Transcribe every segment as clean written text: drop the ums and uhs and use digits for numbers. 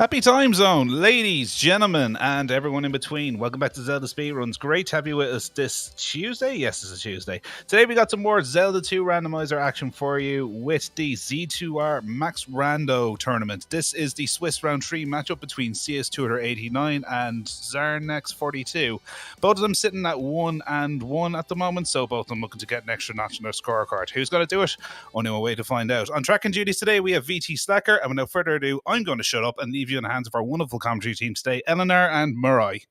Happy time zone, ladies, gentlemen, and everyone in between. Welcome back to Zelda Speedruns. Great to have you with us this Tuesday. Yes, it's a Tuesday. Today we got some more Zelda 2 randomizer action for you with the Z2R Max Rando tournament. This is the Swiss round 3 matchup between cstutor89 and Xarnax42. Both of them sitting at 1-1 at the moment, so both of them looking to get an extra notch on their scorecard. Who's going to do it? Only one way to find out. On track and duties today, we have VT Slacker, and without further ado, I'm going to shut up and leave you in the hands of our wonderful commentary team today, Eleanor and Murai.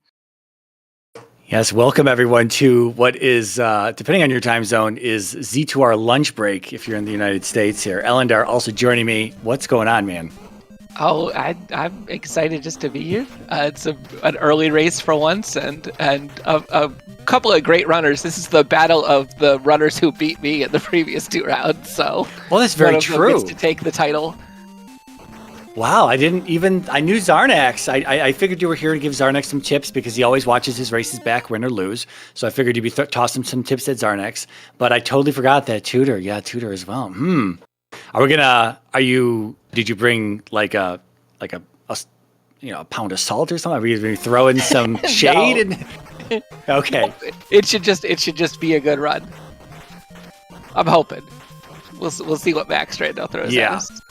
Yes, welcome everyone to what is, depending on your time zone, is Z2R lunch break if you're in the United States here. Eleanor also joining me. What's going on, man? Oh, I'm excited just to be here. It's an early race for once, and a couple of great runners. This is the battle of the runners who beat me in the previous 2 rounds. So, well, that's very true. Gets to take the title. Wow, I knew Xarnax. I figured you were here to give Xarnax some tips because he always watches his races back, win or lose. So I figured you'd be tossing some tips at Xarnax. But I totally forgot that Tutor. Yeah, Tutor as well. Did you bring like a pound of salt or something? Are you throwing some shade? Okay. It should just be a good run. I'm hoping. We'll see what Max Rando throws at us.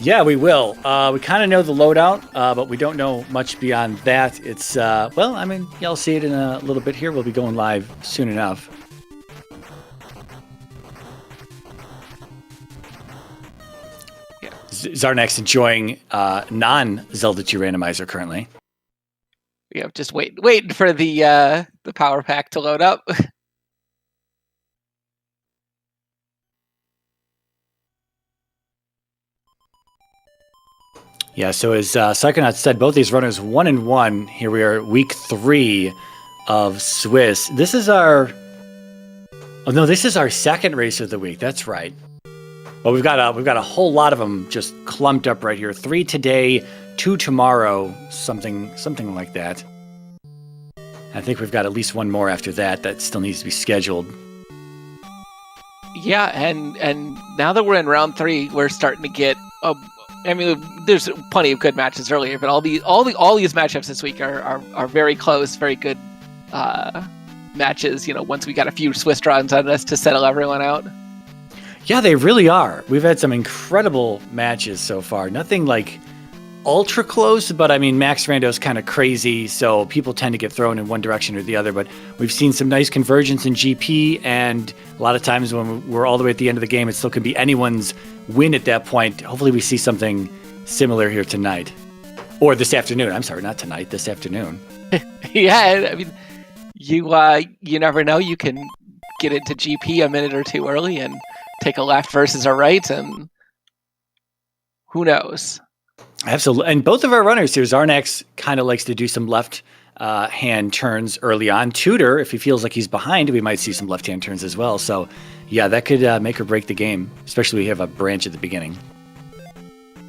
Yeah, we will. We kind of know the loadout, but we don't know much beyond that. It's, you'll see it in a little bit here. We'll be going live soon enough. Yeah. Xarnax enjoying non-Zelda 2 randomizer currently. Yeah, just waiting for the power pack to load up. Yeah, so as Psychonaut said, both these runners 1-1. Here we are, week 3 of Swiss. This is our second race of the week. That's right. Well, we've got a whole lot of them just clumped up right here. 3 today, 2 tomorrow, something like that. I think we've got at least one more after that still needs to be scheduled. Yeah, and now that we're in round 3, we're starting to get there's plenty of good matches earlier, but all these matchups this week are very close, very good matches. Once we got a few Swiss runs on us to settle everyone out. Yeah, they really are. We've had some incredible matches so far. Nothing like ultra close, but I mean, Max Rando's kind of crazy, so people tend to get thrown in one direction or the other. But we've seen some nice convergence in GP, and a lot of times when we're all the way at the end of the game, it still can be anyone's win at that point. Hopefully we see something similar here tonight. Or this afternoon. I'm sorry, not tonight, this afternoon. Yeah, I mean, you never know. You can get into GP a minute or two early and take a left versus a right, and who knows? Absolutely. And both of our runners here, Xarnax kind of likes to do some left hand turns early on. Tutor, if he feels like he's behind, we might see some left hand turns as well. So yeah, that could make or break the game, especially if we have a branch at the beginning.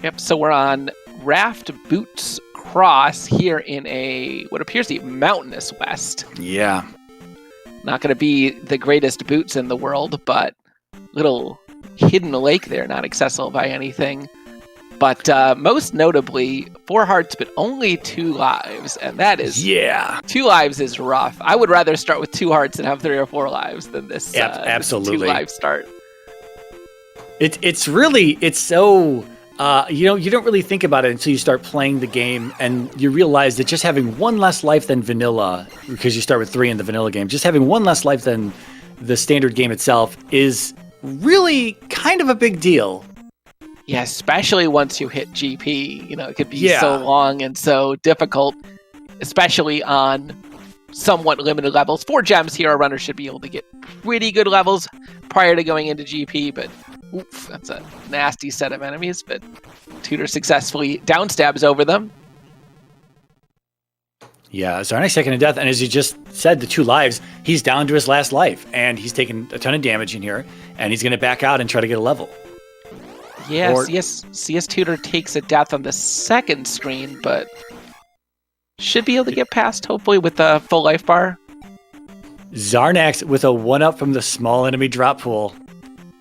Yep, so we're on Raft Boots Cross here in what appears to be mountainous west. Yeah. Not going to be the greatest boots in the world, but little hidden lake there, not accessible by anything. But most notably, 4 hearts, but only 2 lives. And that is... Yeah. 2 lives is rough. I would rather start with 2 hearts and have 3 or 4 lives than this, absolutely. This 2 live start. It's so... you don't really think about it until you start playing the game, and you realize that just having 1 less life than vanilla, because you start with 3 in the vanilla game, just having 1 less life than the standard game itself is really kind of a big deal. Yeah, especially once you hit GP, it could be so long and so difficult, especially on somewhat limited levels. 4 gems here, a runner should be able to get pretty good levels prior to going into GP, but oof, that's a nasty set of enemies, but Tutor successfully downstabs over them. Yeah, Xarnax second to death, and as you just said, the 2 lives, he's down to his last life, and he's taken a ton of damage in here, and he's going to back out and try to get a level. Yeah, CS Tutor takes a death on the second screen, but should be able to get past, hopefully, with a full life bar. Xarnax with a 1-up from the small enemy drop pool.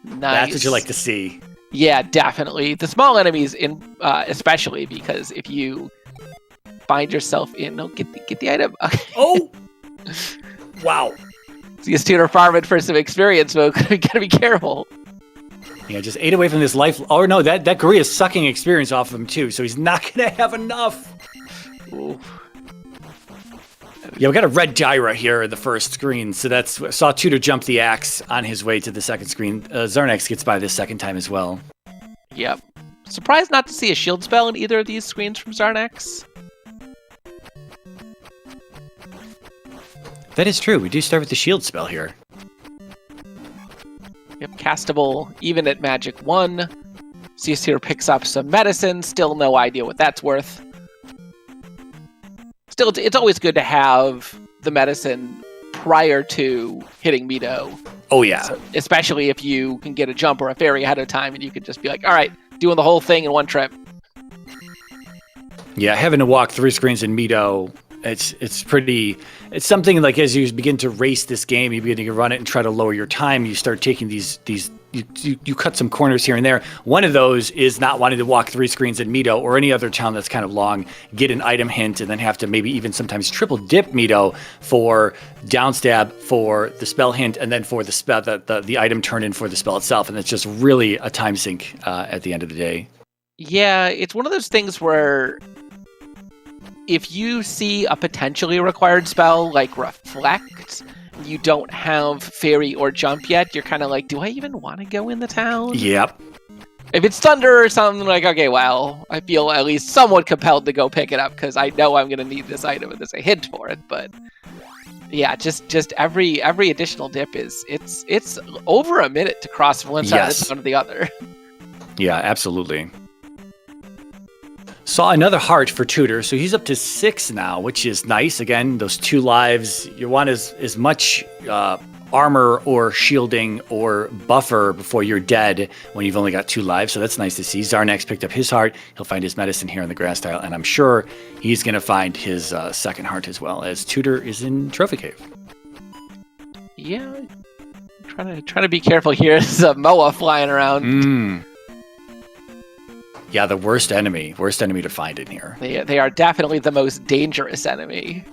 Nice. That's what you like to see. Yeah, definitely. The small enemies, especially because if you find yourself in, get the item. Okay. Oh, wow. So you tutor farming for some experience, folks. You gotta be careful. Yeah, just 8 away from this life. Oh no, that Korea is sucking experience off of him too, so he's not gonna have enough. Ooh. Yeah, we got a red gyra here in the first screen, so saw Tutor jump the axe on his way to the second screen. Xarnax gets by this second time as well. Yep. Surprised not to see a shield spell in either of these screens from Xarnax. That is true. We do start with the shield spell here. Yep, castable even at Magic 1. Cstutor picks up some medicine, still no idea what that's worth. Still, it's always good to have the medicine prior to hitting Mito. Oh, yeah. So, especially if you can get a jump or a fairy ahead of time and you can just be like, all right, doing the whole thing in one trip. Yeah, having to walk 3 screens in Mito, it's something like as you begin to race this game, you begin to run it and try to lower your time, you start taking you cut some corners here and there. One of those is not wanting to walk 3 screens in Mito or any other town that's kind of long, get an item hint, and then have to maybe even sometimes triple dip Mito for downstab for the spell hint, and then for the spell the item turn in for the spell itself, and it's just really a time sink at the end of the day. Yeah, it's one of those things where if you see a potentially required spell like Reflect, you don't have fairy or jump yet, you're kind of like, do I even want to go in the town? Yep. If it's thunder or something, like, okay, well, I feel at least somewhat compelled to go pick it up because I know I'm going to need this item and there's a hint for it. But yeah, just every additional dip it's over a minute to cross from one side of the town to the other. Yeah, absolutely. Saw another heart for Tutor, so he's up to 6 now, which is nice. Again, those 2 lives. You want as much armor or shielding or buffer before you're dead when you've only got 2 lives, so that's nice to see. Xarnax picked up his heart. He'll find his medicine here in the grass tile, and I'm sure he's going to find his second heart as well, as Tutor is in Trophy Cave. Yeah, trying to be careful here. There's a Moa flying around. Yeah, the worst enemy to find in here. They are definitely the most dangerous enemy.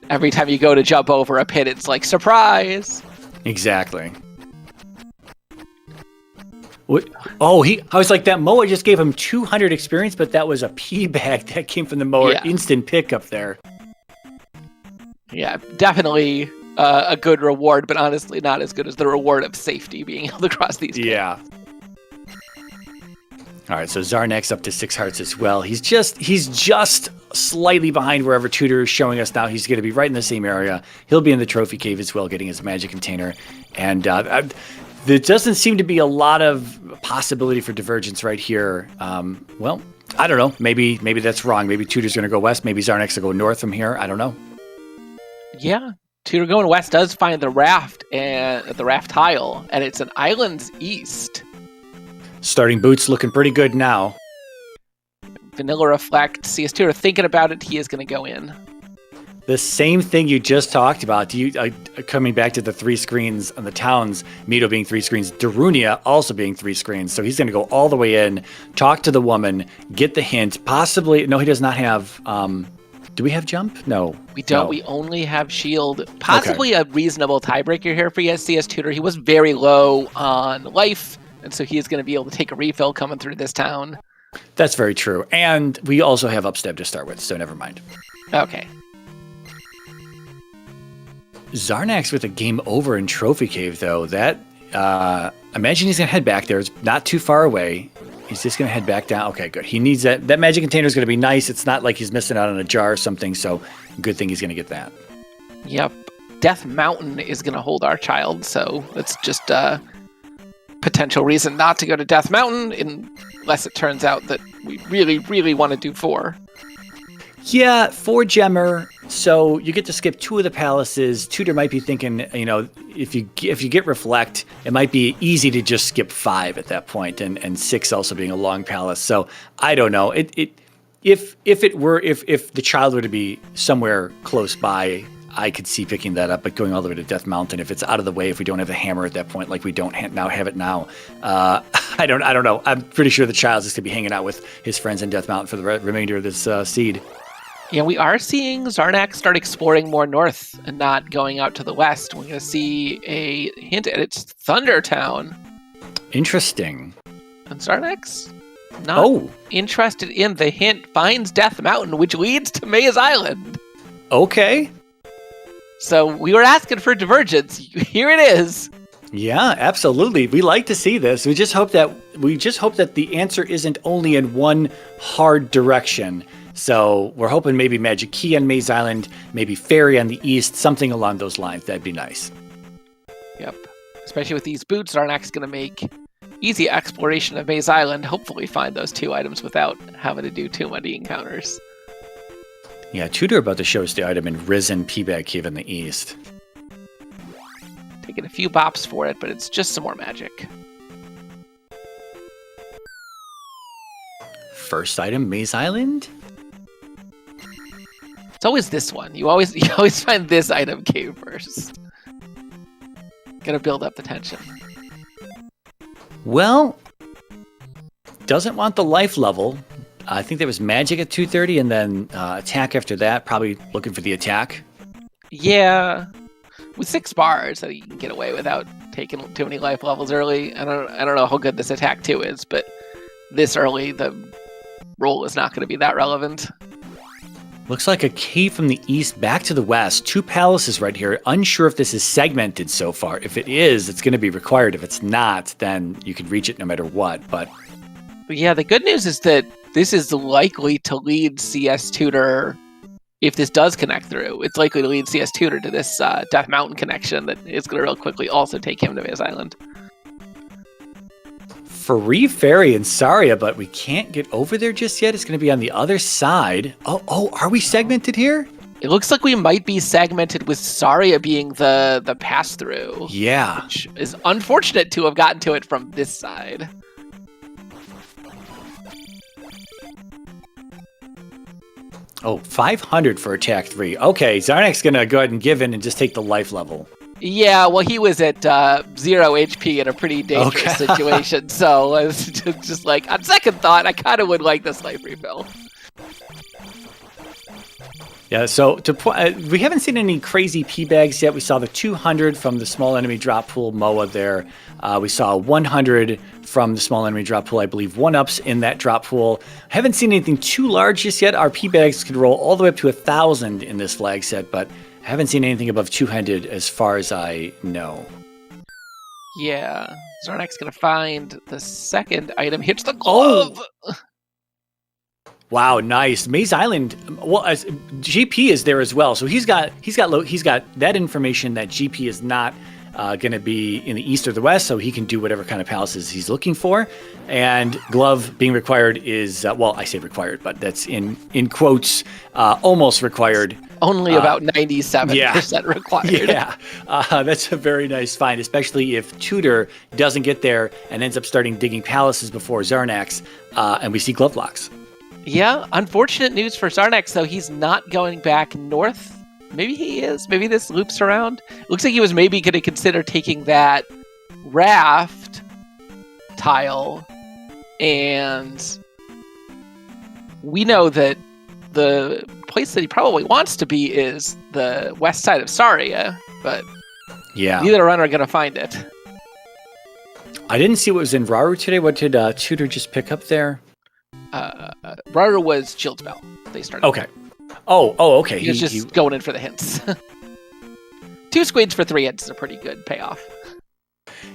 Every time you go to jump over a pit, it's like, surprise! Exactly. What? Oh, I was like, that Moa just gave him 200 experience, but that was a pea bag that came from the Moa. Yeah. Instant pickup there. Yeah, definitely a good reward, but honestly not as good as the reward of safety, being able to cross these pits. Yeah. All right, so Xarnax up to 6 hearts as well. He's just slightly behind wherever Tutor is showing us now. He's going to be right in the same area. He'll be in the trophy cave as well, getting his magic container. And there doesn't seem to be a lot of possibility for divergence right here. Well, I don't know. Maybe that's wrong. Maybe Tutor's going to go west. Maybe Xarnax will go north from here. I don't know. Yeah, Tutor going west does find the raft and the raft tile, and it's an island's east. Starting boots looking pretty good now. Vanilla Reflect. Cstutor thinking about it, he is going to go in. The same thing you just talked about. Coming back to the 3 screens on the towns, Mito being 3 screens, Darunia also being 3 screens. So he's going to go all the way in, talk to the woman, get the hint. Possibly, no, he does not have. Do we have jump? No. We don't. No. We only have shield. Possibly a reasonable tiebreaker here for Cstutor. He was very low on life. And so he is going to be able to take a refill coming through this town. That's very true. And we also have upstep to start with, so never mind. Okay. Xarnax with a game over in Trophy Cave, though. That, imagine he's going to head back there. It's not too far away. He's just going to head back down. Okay, good. He needs that. That magic container is going to be nice. It's not like he's missing out on a jar or something, so good thing he's going to get that. Yep. Death Mountain is going to hold our child, so that's just potential reason not to go to Death Mountain unless it turns out that we really, really want to do 4. Yeah, 4 gemmer. So you get to skip 2 of the palaces. Tutor might be thinking, if you get Reflect, it might be easy to just skip 5 at that point, and 6 also being a long palace. So I don't know. If the child were to be somewhere close by, I could see picking that up, but going all the way to Death Mountain, if it's out of the way, if we don't have the hammer at that point, like we don't now have it now, I don't know. I'm pretty sure the child's just going to be hanging out with his friends in Death Mountain for the remainder of this seed. Yeah, we are seeing Xarnax start exploring more north and not going out to the west. We're going to see a hint at its Thunder Town. Interesting. And Xarnax, not interested in the hint, finds Death Mountain, which leads to Maze Island. Okay. So we were asking for divergence. Here it is. Yeah, absolutely. We like to see this. We just hope that the answer isn't only in one hard direction. So we're hoping maybe Magic Key on Maze Island, maybe Fairy on the east, something along those lines. That'd be nice. Yep. Especially with these boots, Xarnax going to make easy exploration of Maze Island. Hopefully find those 2 items without having to do too many encounters. Yeah, Tutor about to show us the item in Risen Peabag Cave in the east. Taking a few bops for it, but it's just some more magic. First item, Maze Island? It's always this one. You always find this item cave first. Gotta build up the tension. Well, doesn't want the life level. I think there was magic at 230 and then attack after that. Probably looking for the attack. Yeah. With 6 bars, so you can get away without taking too many life levels early. I don't know how good this attack 2 is, but this early, the roll is not going to be that relevant. Looks like a cave from the east back to the west. 2 palaces right here. Unsure if this is segmented so far. If it is, it's going to be required. If it's not, then you can reach it no matter what. But yeah, the good news is that this is likely to lead CS Tutor, if this does connect through, it's likely to lead CS Tutor to this Death Mountain connection that is going to real quickly also take him to Maze Island. Free Fairy and Saria, but we can't get over there just yet. It's going to be on the other side. Oh, are we segmented here? It looks like we might be segmented with Saria being the pass-through. Yeah. Which is unfortunate to have gotten to it from this side. Oh, 500 for attack 3. Okay, Xarnax going to go ahead and give in and just take the life level. Yeah, well, he was at 0 HP in a pretty dangerous situation, so I was just like, on second thought, I kind of would like this life refill. Yeah, so we haven't seen any crazy P-bags yet. We saw the 200 from the small enemy drop pool MOA there. We saw 100 from the small enemy drop pool, I believe 1-ups in that drop pool. Haven't seen anything too large just yet. Our P-bags can roll all the way up to 1,000 in this flag set, but haven't seen anything above 200 as far as I know. Yeah, Xarnax gonna find the second item. Hits the glove. Oh. Wow, nice. Maze Island. Well, GP is there as well, so he's got that information that GP is not going to be in the east or the west, so he can do whatever kind of palaces he's looking for. And glove being required is well, I say required, but that's in quotes, almost required. Only about 97% required. Yeah, that's a very nice find, especially if Tutor doesn't get there and ends up starting digging palaces before Xarnax, and we see glove locks. Yeah, unfortunate news for Xarnax, though. He's not going back north. Maybe he is. Maybe this loops around. Looks like he was maybe going to consider taking that raft tile, and we know that the place that he probably wants to be is the west side of Saria, but yeah, neither runner are going to find it. I didn't see what was in Raru today. What did Tutor just pick up there? Rando was Shield Spell. They started. Okay. Oh, okay. He was just going in for the hints. 2 squids for 3 hits is a pretty good payoff.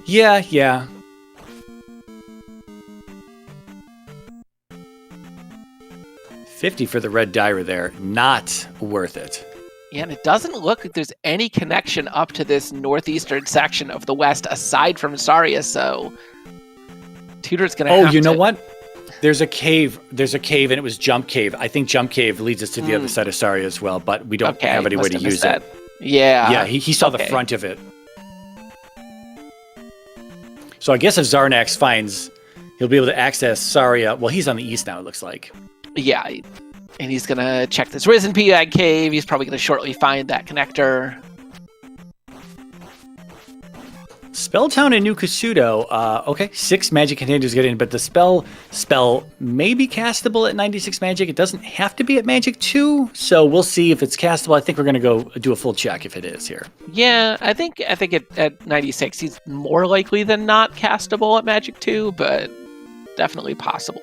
Yeah. $50 for the red Dyra there. Not worth it. Yeah, and it doesn't look like there's any connection up to this northeastern section of the west aside from Saria, so Tutor's going to have to... Oh, you know what? There's a cave, and it was Jump Cave. I think Jump Cave leads us to the other side of Saria as well, but we don't have any way to use it. Yeah. Yeah, he saw the front of it. So I guess if Xarnax finds, he'll be able to access Saria. Well, he's on the east now, it looks like. Yeah. And he's going to check this Risen P-Bag Cave. He's probably going to shortly find that connector. Spelltown and New Kasuto. Okay, 6 magic containers get in, but the spell may be castable at 96 magic. It doesn't have to be at magic 2, so we'll see if it's castable. I think we're going to go do a full check if it is here. Yeah, I think at 96 he's more likely than not castable at magic 2, but definitely possible.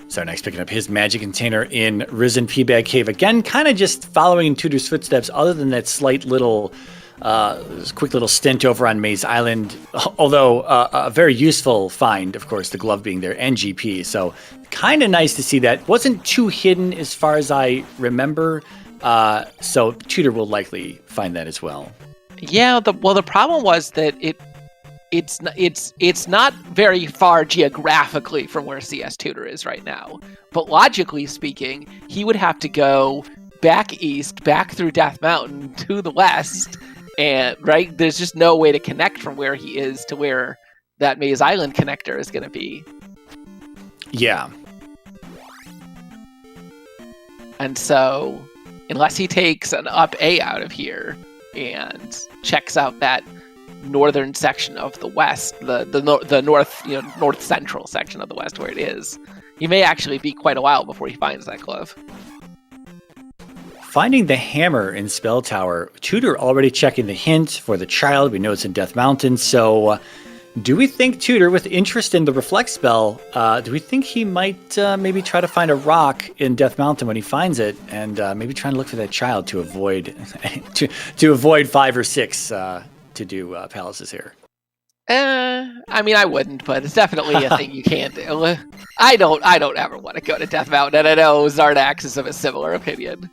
Xarnax picking up his magic container in Risen P-Bag Cave. Again, kind of just following in Tutor's footsteps, other than that slight little, quick little stint over on Maze Island. Although a very useful find, of course, the glove being there and GP. So kind of nice to see that. Wasn't too hidden as far as I remember. So Tutor will likely find that as well. Yeah, the problem was that it's not very far geographically from where CS Tutor is right now. But logically speaking, he would have to go back east, back through Death Mountain to the west, and right, there's just no way to connect from where he is to where that Maze Island connector is going to be. Yeah. And so, unless he takes an up A out of here and checks out that northern section of the west, the north, north central section of the west where it is, he may actually be quite a while before he finds that glove. Finding the hammer in Spell Tower, Tutor already checking the hint for the child. We know it's in Death Mountain, so do we think Tutor, with interest in the Reflect spell, do we think he might maybe try to find a rock in Death Mountain when he finds it, and maybe try and look for that child to avoid to avoid 5 or 6 to do palaces here? I mean, I wouldn't, but it's definitely a thing you can't do. I don't ever want to go to Death Mountain, and I know Xarnax is of a similar opinion.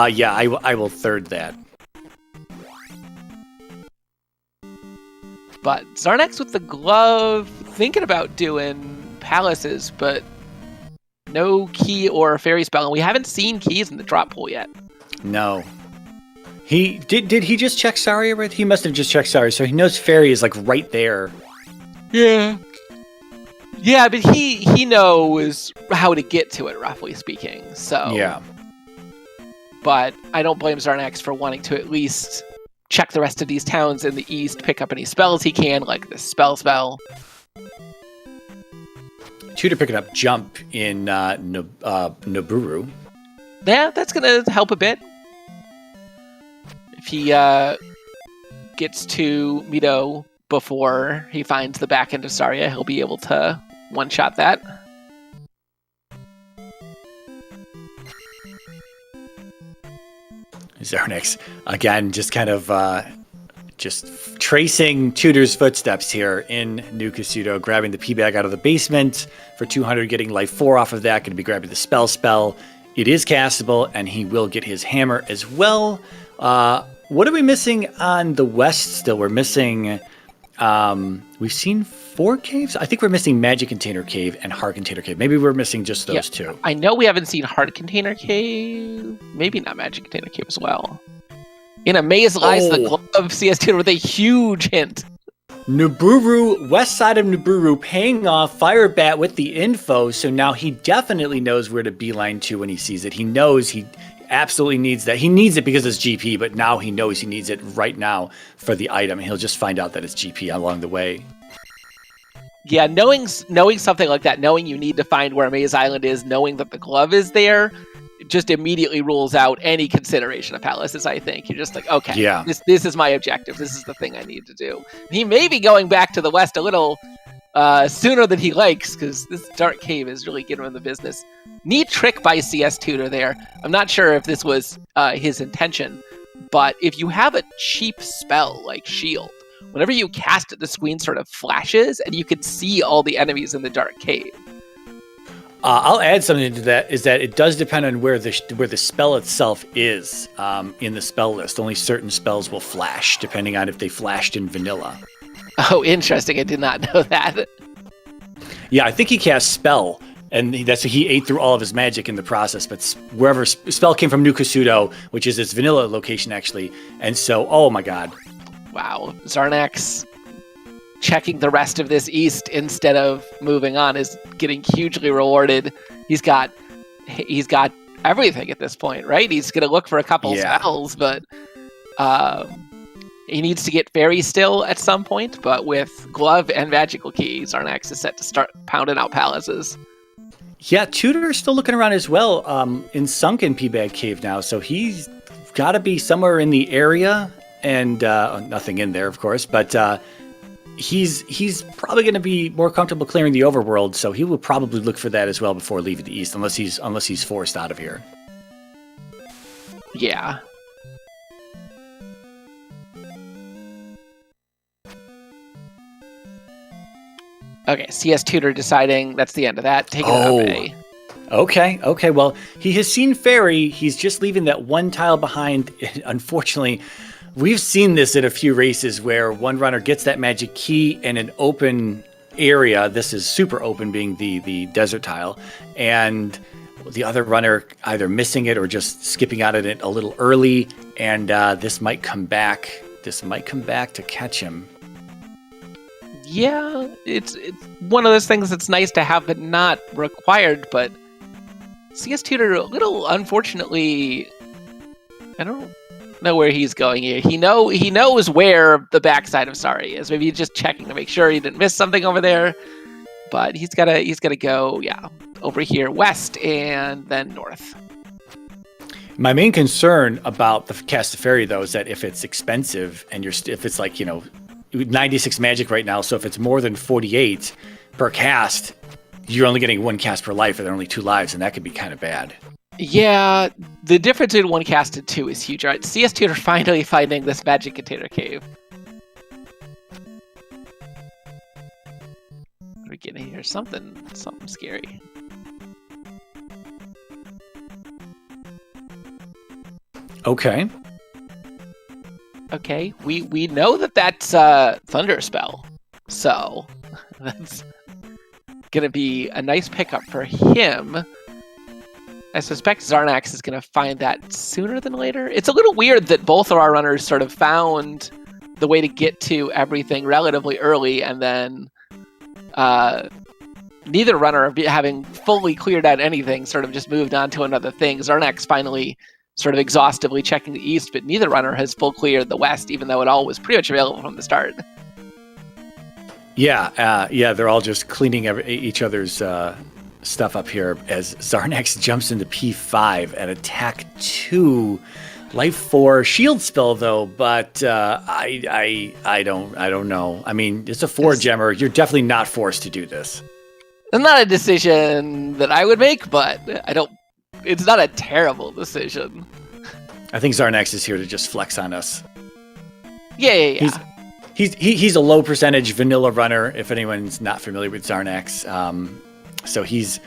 Yeah, I will third that. But Xarnax with the glove, thinking about doing palaces, but no key or fairy spell, and we haven't seen keys in the drop pool yet. No. He did he just check Saria? Right? He must have just checked Saria, so he knows fairy is like right there. Yeah. Yeah, but he knows how to get to it, roughly speaking. So yeah. But I don't blame Xarnax for wanting to at least check the rest of these towns in the east, pick up any spells he can, like the spell. Tutor picking up Jump in Noburu. Yeah, that's going to help a bit. If he gets to Mido before he finds the back end of Saria, he'll be able to one-shot that. Xarnax, again, just kind of just tracing Tutor's footsteps here in New Kasuto, grabbing the P-Bag out of the basement for 200, getting life 4 off of that, going to be grabbing the spell. It is castable, and he will get his hammer as well. What are we missing on the west still? We're missing, we've seen 4 caves? I think we're missing Magic Container Cave and Heart Container Cave. Maybe we're missing just those 2. I know we haven't seen Heart Container Cave. Maybe not Magic Container Cave as well. In a maze lies the glove CS Tutor with a huge hint. Noburu, west side of Noburu, paying off Firebat with the info, so now he definitely knows where to beeline to when he sees it. He knows he absolutely needs that. He needs it because it's GP, but now he knows he needs it right now for the item. He'll just find out that it's GP along the way. Yeah, knowing something like that, knowing you need to find where Maze Island is, knowing that the glove is there, just immediately rules out any consideration of palaces, I think. You're just like, okay, yeah, this is my objective. This is the thing I need to do. He may be going back to the west a little sooner than he likes, because this dark cave is really getting him in the business. Neat trick by CS Tutor there. I'm not sure if this was his intention, but if you have a cheap spell like Shield, whenever you cast it, the screen sort of flashes, and you can see all the enemies in the dark cave. I'll add something to that, is that it does depend on where the spell itself is in the spell list. Only certain spells will flash, depending on if they flashed in vanilla. Oh, interesting. I did not know that. Yeah, I think he cast Spell, and he ate through all of his magic in the process, but wherever Spell came from New Kasuto, which is its vanilla location, actually. And so, oh my god. Wow. Xarnax checking the rest of this east instead of moving on is getting hugely rewarded. He's got everything at this point, right? He's going to look for a couple spells, but he needs to get Fairy still at some point. But with Glove and Magical Key, Xarnax is set to start pounding out palaces. Yeah, Tutor's still looking around as well in Sunken Peabag Cave now, so he's got to be somewhere in the area, and nothing in there, of course, but he's probably going to be more comfortable clearing the overworld, so he will probably look for that as well before leaving the east, unless he's forced out of here. Yeah. Okay, CS Tutor deciding that's the end of that. Taking it away. Okay. Well, he has seen Fairy. He's just leaving that one tile behind. Unfortunately, we've seen this in a few races where one runner gets that magic key in an open area. This is super open, being the desert tile, and the other runner either missing it or just skipping out of it a little early. And this might come back. This might come back to catch him. Yeah, it's one of those things that's nice to have but not required, but CS Tutor, a little unfortunately, I don't know where he's going here. He knows where the backside of Sari is. Maybe he's just checking to make sure he didn't miss something over there, but he's gotta go, over here west and then north. My main concern about the Cast of Fairy, though, is that if it's expensive and if it's like, 96 magic right now, so if it's more than 48 per cast, you're only getting one cast per life, and there are only 2 lives, and that could be kind of bad. Yeah, the difference in 1 cast and 2 is huge. All right, CS Tutor finally finding this magic container cave. What are we getting here? Something scary. Okay. Okay, we know that's Thunder Spell, so that's gonna be a nice pickup for him. I suspect Xarnax is gonna find that sooner than later. It's a little weird that both of our runners sort of found the way to get to everything relatively early, and then neither runner, having fully cleared out anything, sort of just moved on to another thing. Xarnax finally sort of exhaustively checking the east, but neither runner has full cleared the west, even though it all was pretty much available from the start. Yeah, they're all just cleaning each other's stuff up here as Xarnax jumps into P5 at attack 2, life 4, shield spell though, but I don't know. I mean, it's a 4-gemmer. You're definitely not forced to do this. It's not a decision that I would make, but it's not a terrible decision. I think Xarnax is here to just flex on us. Yeah. He's a low percentage vanilla runner, if anyone's not familiar with Xarnax. So he's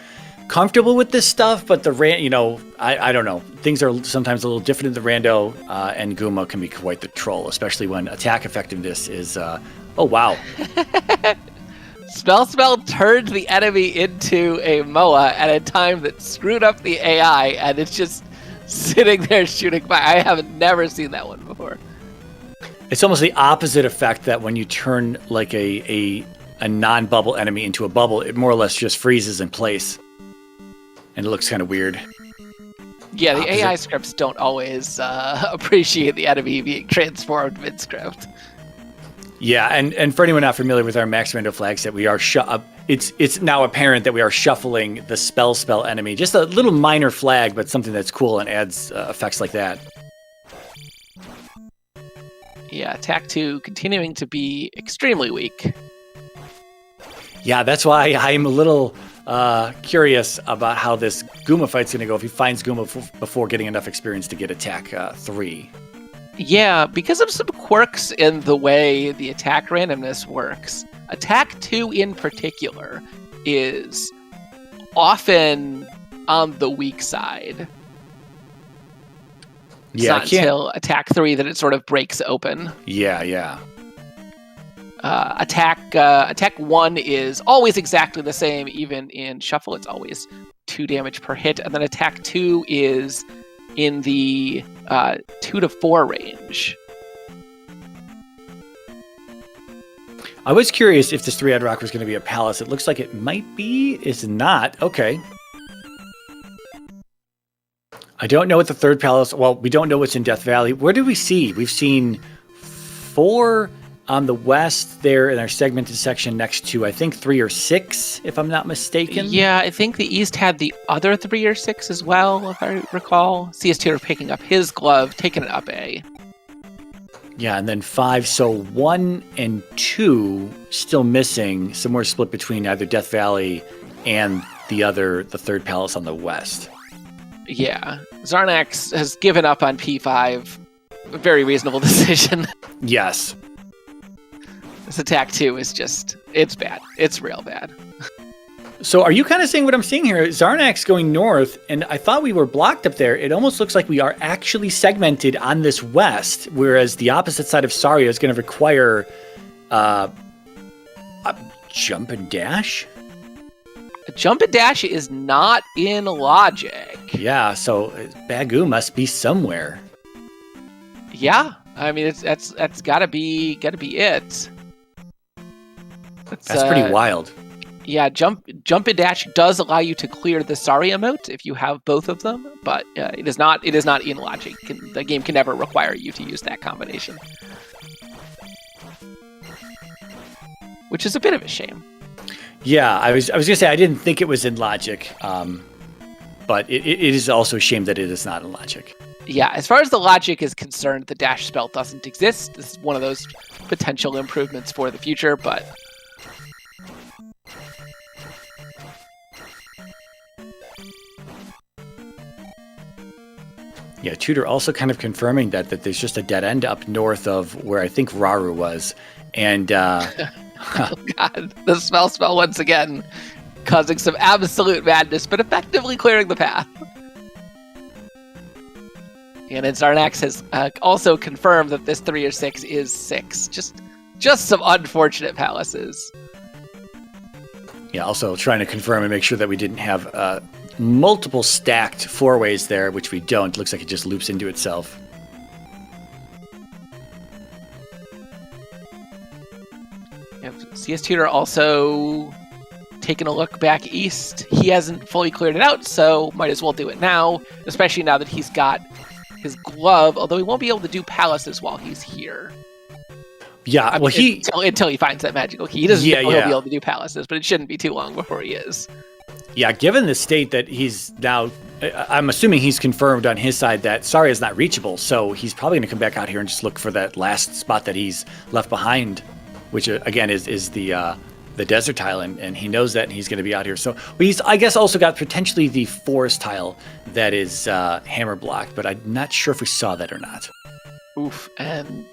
comfortable with this stuff, but I don't know. Things are sometimes a little different in the Rando, and Guma can be quite the troll, especially when attack effectiveness is, oh wow. Spell turned the enemy into a Moa at a time that screwed up the AI, and it's just sitting there shooting by. I have never seen that one before. It's almost the opposite effect, that when you turn like a non-bubble enemy into a bubble, it more or less just freezes in place. And it looks kind of weird. Yeah, the AI scripts don't always appreciate the enemy being transformed mid-script. Yeah, and for anyone not familiar with our Max Rando flag set, we are it's now apparent that we are shuffling the spell enemy. Just a little minor flag, but something that's cool and adds effects like that. Yeah, attack 2 continuing to be extremely weak. Yeah, that's why I'm a little curious about how this Guma fight's going to go if he finds Guma before getting enough experience to get attack 3. Yeah, because of some quirks in the way the attack randomness works, attack 2 in particular is often on the weak side. It's not until attack 3 that it sort of breaks open. Yeah. Attack 1 is always exactly the same, even in Shuffle. It's always 2 damage per hit. And then attack 2 is in the 2 to 4 range. I was curious if this three-eyed rock was going to be a palace. It looks like it might be. It's not. Okay. I don't know what the third palace... Well, we don't know what's in Death Valley. Where did we see? We've seen 4 on the west there in our segmented section next to, I think, 3 or 6, if I'm not mistaken. Yeah, I think the east had the other 3 or 6 as well, if I recall. cstutor picking up his glove, taking it up A. Yeah, and then 5. So 1 and 2 still missing. Somewhere split between either Death Valley and the third palace on the west. Yeah. Xarnax has given up on P5. A very reasonable decision. Yes. This attack 2 is just... It's bad. It's real bad. So are you kind of saying what I'm seeing here? Xarnax going north, and I thought we were blocked up there. It almost looks like we are actually segmented on this west, whereas the opposite side of Saria is going to require a jump and dash? A jump and dash is not in logic. Yeah, so Bagu must be somewhere. Yeah, I mean that's gotta be it. That's pretty wild. Yeah, jump and dash does allow you to clear the Saria moat if you have both of them, but it is not in logic. The game can never require you to use that combination, which is a bit of a shame. Yeah, I was gonna say I didn't think it was in logic, but it is also a shame that it is not in logic. Yeah, as far as the logic is concerned, the dash spell doesn't exist. This is one of those potential improvements for the future, but yeah, Tudor also kind of confirming that there's just a dead end up north of where I think Raru was, and oh god, the spell once again, causing some absolute madness, but effectively clearing the path. And then Xarnax has also confirmed that this 3 or 6 is 6. Just some unfortunate palaces. Yeah, also trying to confirm and make sure that we didn't have multiple stacked 4-ways there, which we don't. Looks like it just loops into itself. Yep. cstutor also taking a look back east. He hasn't fully cleared it out, so might as well do it now, especially now that he's got his glove, although he won't be able to do palaces while he's here. Yeah, well, until he finds that magical key. He doesn't know he'll be able to do palaces, but it shouldn't be too long before he is. Yeah, given the state that he's now, I'm assuming he's confirmed on his side that Saria is not reachable, so he's probably going to come back out here and just look for that last spot that he's left behind, which again is the desert tile, and he knows that, and he's going to be out here. So he's, I guess, also got potentially the forest tile that is hammer blocked, but I'm not sure if we saw that or not. Oof, and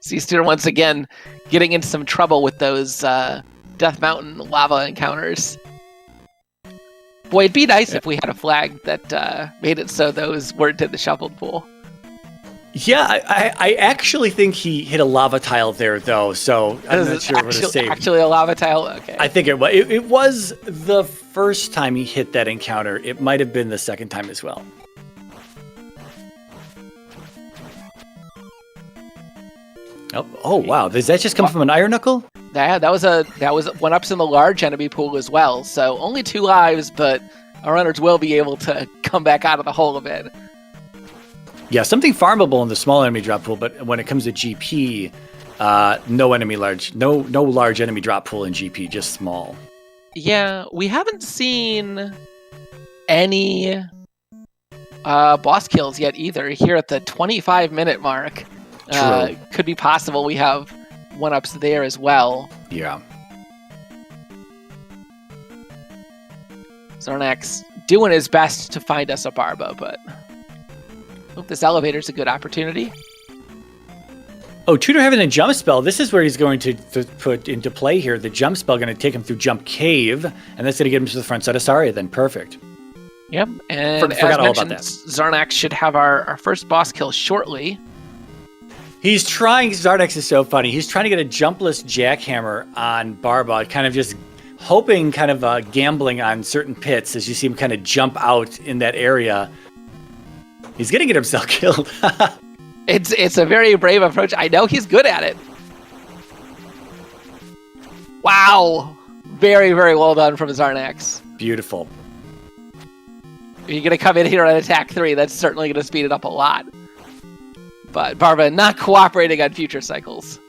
cstutor once again getting into some trouble with those Death Mountain lava encounters. Boy, it'd be nice if we had a flag that made it so those weren't in the shuffled pool. Yeah, I actually think he hit a lava tile there, though, so I'm not sure what to say. Actually a lava tile? Okay. I think it was the first time he hit that encounter. It might have been the second time as well. Oh wow, does that just come from an Iron Knuckle? Yeah, that was 1-ups in the large enemy pool as well, so only 2 lives, but our runners will be able to come back out of the hole a bit. Yeah, something farmable in the small enemy drop pool, but when it comes to GP, no large enemy drop pool in GP, just small. Yeah, we haven't seen any boss kills yet either. Here at the 25-minute mark, could be possible we have 1-ups there as well. Yeah. Xarnax doing his best to find us a Barba, but hope this elevator's a good opportunity. Oh, Tudor having a jump spell. This is where he's going to put into play here. The jump spell going to take him through Jump Cave, and that's going to get him to the front side of Saria then. Perfect. Yep, and as mentioned, Xarnax should have our first boss kill shortly. He's trying, Xarnax is so funny, he's trying to get a jumpless jackhammer on Barba, kind of just hoping, gambling on certain pits as you see him kind of jump out in that area. He's going to get himself killed. It's a very brave approach. I know he's good at it. Wow. Very, very well done from Xarnax. Beautiful. If you're going to come in here on attack 3, that's certainly going to speed it up a lot. But Barba not cooperating on future cycles.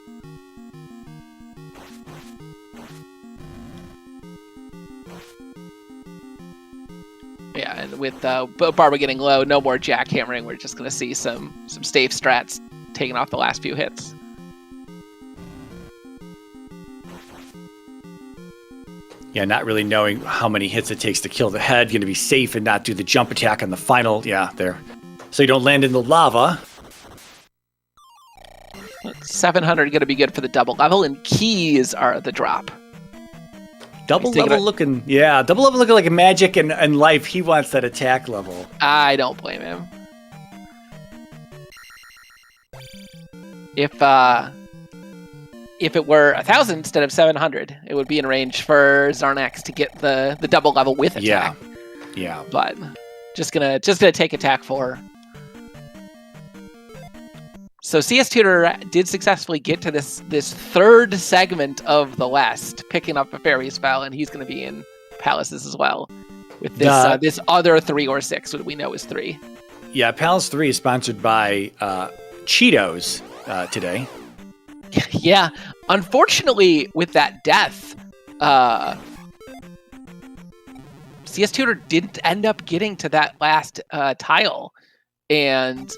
Yeah, and with Barba getting low, no more jackhammering. We're just going to see some safe strats taking off the last few hits. Yeah, not really knowing how many hits it takes to kill the head. Going to be safe and not do the jump attack on the final. Yeah, there. So you don't land in the lava. 700 going to be good for the double level, and keys are the drop. Double level looking like a magic and life. He wants that attack level. I don't blame him. If it were 1,000 instead of 700, it would be in range for Xarnax to get the double level with attack. Yeah. But just gonna take attack 4. So cstutor did successfully get to this third segment of the West, picking up a fairy spell, and he's going to be in palaces as well with this this other 3 or 6, what we know is 3. Yeah, Palace 3 is sponsored by Cheetos today. Yeah, unfortunately, with that death, cstutor didn't end up getting to that last tile, and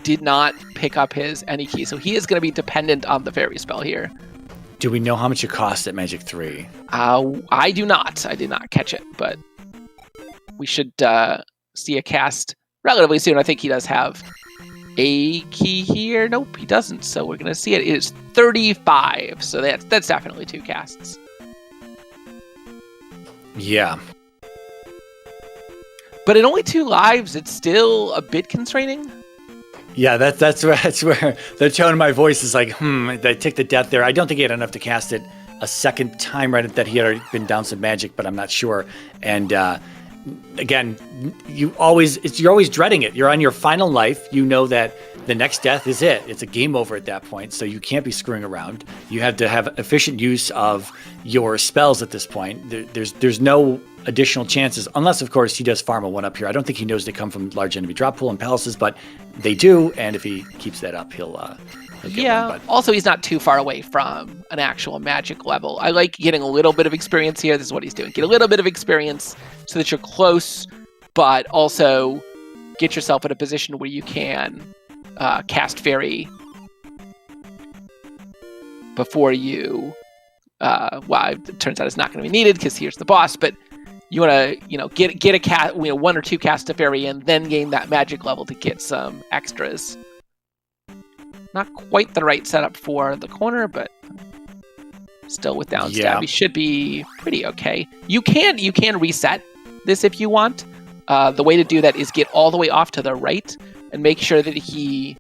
did not pick up his any key, so he is going to be dependent on the fairy spell here. Do we know how much it costs at Magic 3? I do not. I did not catch it, but we should see a cast relatively soon. I think he does have a key here. Nope, he doesn't, so we're going to see it. It is 35, so that's definitely 2 casts. Yeah. But at only 2 lives, it's still a bit constraining. Yeah, that's where the tone of my voice is like, they took the death there. I don't think he had enough to cast it a second time, right? That he had already been down some magic, but I'm not sure. And again, you're always dreading it. You're on your final life. You know that the next death is it. It's a game over at that point, so you can't be screwing around. You have to have efficient use of your spells at this point. There's no additional chances, unless, of course, he does farm a 1-up here. I don't think he knows they come from large enemy drop pool and palaces, but they do, and if he keeps that up, he'll get one. But also, he's not too far away from an actual magic level. I like getting a little bit of experience here. This is what he's doing. Get a little bit of experience so that you're close, but also get yourself in a position where you can cast fairy before you... it turns out it's not going to be needed because here's the boss, but you want to, get a cast, 1 or 2 casts of fairy and then gain that magic level to get some extras. Not quite the right setup for the corner, but still with down stab, he should be pretty okay. You can reset this if you want. The way to do that is get all the way off to the right and make sure that he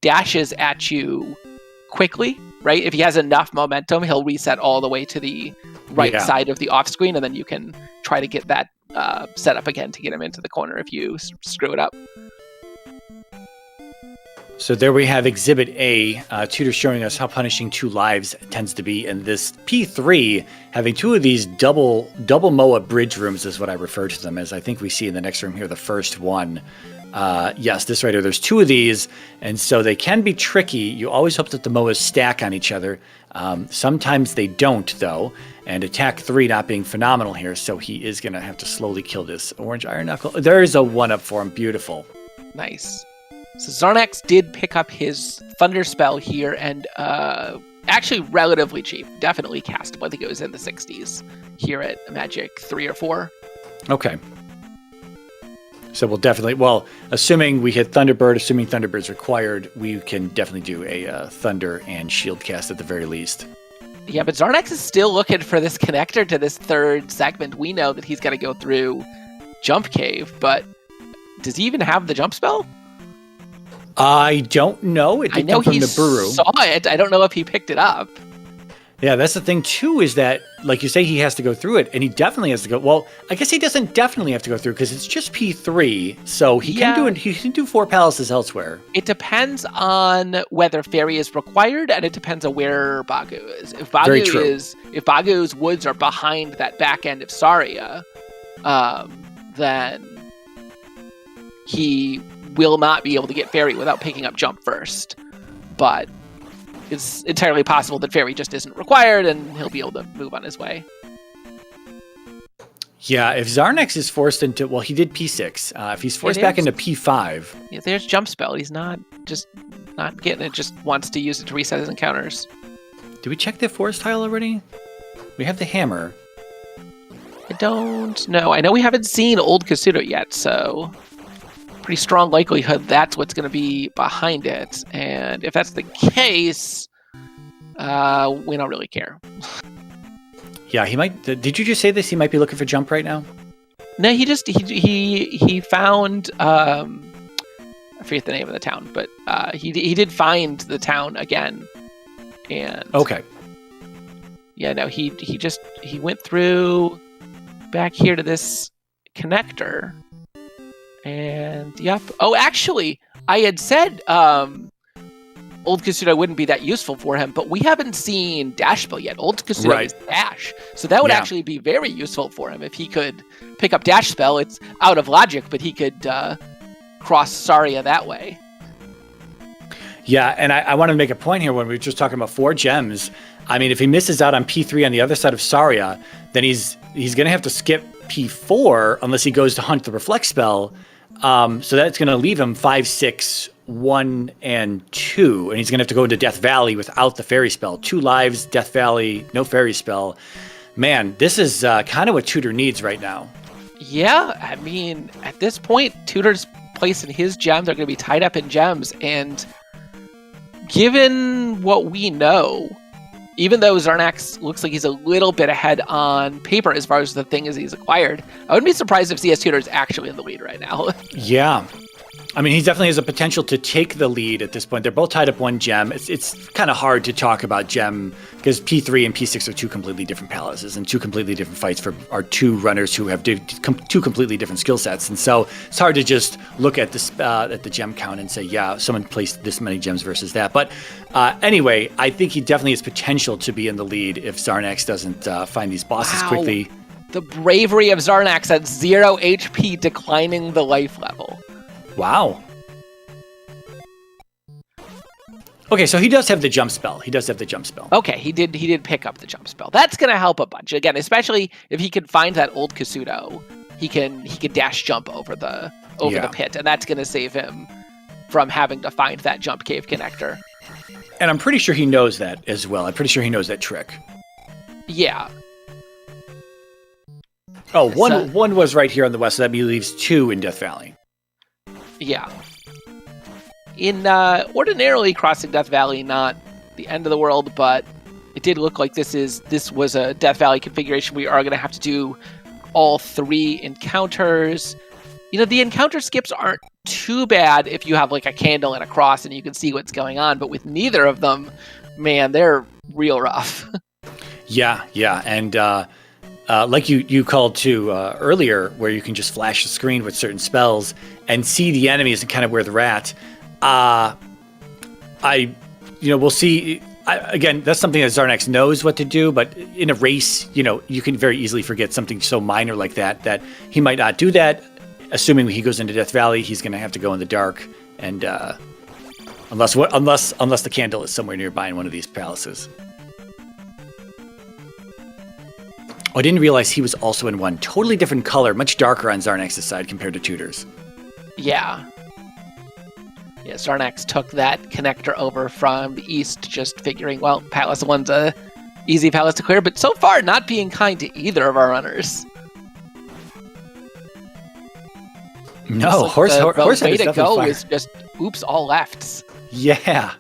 dashes at you quickly. Right? If he has enough momentum, he'll reset all the way to the right side of the off screen, and then you can try to get that set up again to get him into the corner if you screw it up. So there we have Exhibit A, Tutor showing us how punishing 2 lives tends to be, and this P3 having 2 of these double MOA bridge rooms is what I refer to them as. I think we see in the next room here the first one. Yes, this right here. There's 2 of these, and so they can be tricky. You always hope that the MOAs stack on each other. Sometimes they don't, though, and attack 3 not being phenomenal here, so he is going to have to slowly kill this orange iron knuckle. There's a 1-up for him. Beautiful. Nice. So Xarnax did pick up his Thunder spell here, and actually relatively cheap. Definitely castable. I think it was in the 60s here at Magic 3 or 4. Okay. So we'll definitely, assuming we hit Thunderbird, assuming Thunderbird's required, we can definitely do a Thunder and Shield cast at the very least. Yeah, but Xarnax is still looking for this connector to this third segment. We know that he's got to go through Jump Cave, but does he even have the jump spell? I don't know. It did come from the Buru. Saw it. I don't know if he picked it up. Yeah, that's the thing too, is that, like you say, he has to go through it, and he definitely has to go. Well, I guess he doesn't definitely have to go through because it's just P3, so he can do it. He can do 4 palaces elsewhere. It depends on whether Fairy is required, and it depends on where Bagu is. If Bagu's woods are behind that back end of Saria, then he will not be able to get Fairy without picking up Jump first. But it's entirely possible that Fairy just isn't required, and he'll be able to move on his way. Yeah, if Xarnax is forced into... Well, he did P6. If he's forced back into P5... Yeah, there's Jump Spell. He's not getting it, just wants to use it to reset his encounters. Did we check the forest tile already? We have the hammer. I don't know. I know we haven't seen Old Kasuto yet, so... pretty strong likelihood that's what's going to be behind it. And if that's the case, we don't really care. Yeah, he might. Did you just say this? He might be looking for Jump right now? No, he found I forget the name of the town, but he did find the town again. And okay. Yeah, no, he went through back here to this connector. And yep. Oh, actually, I had said Old Kasuto wouldn't be that useful for him, but we haven't seen Dash Spell yet. Old Kasuto is Dash, so that would actually be very useful for him if he could pick up Dash Spell. It's out of logic, but he could cross Saria that way. Yeah, and I want to make a point here when we were just talking about 4 gems. I mean, if he misses out on P3 on the other side of Saria, then he's going to have to skip P4 unless he goes to hunt the Reflect Spell. So that's going to leave him 5, 6, 1, and 2. And he's going to have to go into Death Valley without the Fairy Spell. 2 lives, Death Valley, no Fairy Spell. Man, this is kind of what Tutor needs right now. Yeah, I mean, at this point, Tutor's placing his gems are going to be tied up in gems. And given what we know, even though Xarnax looks like he's a little bit ahead on paper as far as the thing is he's acquired, I wouldn't be surprised if CS Tutor is actually in the lead right now. Yeah. I mean, he definitely has a potential to take the lead at this point. They're both tied up 1 gem. It's kind of hard to talk about gem because P3 and P6 are 2 completely different palaces and 2 completely different fights for our 2 runners who have 2 completely different skill sets. And so it's hard to just look at the gem count and say, yeah, someone placed this many gems versus that. But anyway, I think he definitely has potential to be in the lead if Xarnax doesn't find these bosses quickly. The bravery of Xarnax at 0 HP declining the life level. Wow. Okay, so he does have the Jump Spell. Okay, he did pick up the Jump Spell. That's going to help a bunch. Again, especially if he can find that Old Kasuto, he can dash jump over the pit, and that's going to save him from having to find that Jump Cave connector. And I'm pretty sure he knows that as well. I'm pretty sure he knows that trick. Yeah. Oh, one was right here on the west, so that leaves 2 in Death Valley. Yeah. In ordinarily crossing Death Valley, not the end of the world, but it did look like this was a Death Valley configuration. We are going to have to do all 3 encounters. You know, the encounter skips aren't too bad if you have like a candle and a cross and you can see what's going on, but with neither of them, man, they're real rough. Yeah, and like you called to earlier, where you can just flash the screen with certain spells and see the enemies and kind of where they're at. We'll see. Again, that's something that Xarnax knows what to do, but in a race, you can very easily forget something so minor like that he might not do that. Assuming he goes into Death Valley, he's going to have to go in the dark, and unless the candle is somewhere nearby in one of these palaces. Oh, I didn't realize he was also in one totally different color, much darker on Xarnax's side compared to Tutor's. Yeah, Xarnax took that connector over from the east, just figuring, well, Palace 1's a easy palace to clear, but so far not being kind to either of our runners. No, like Horsehead the is way to definitely go fire. is just oops all lefts. Yeah.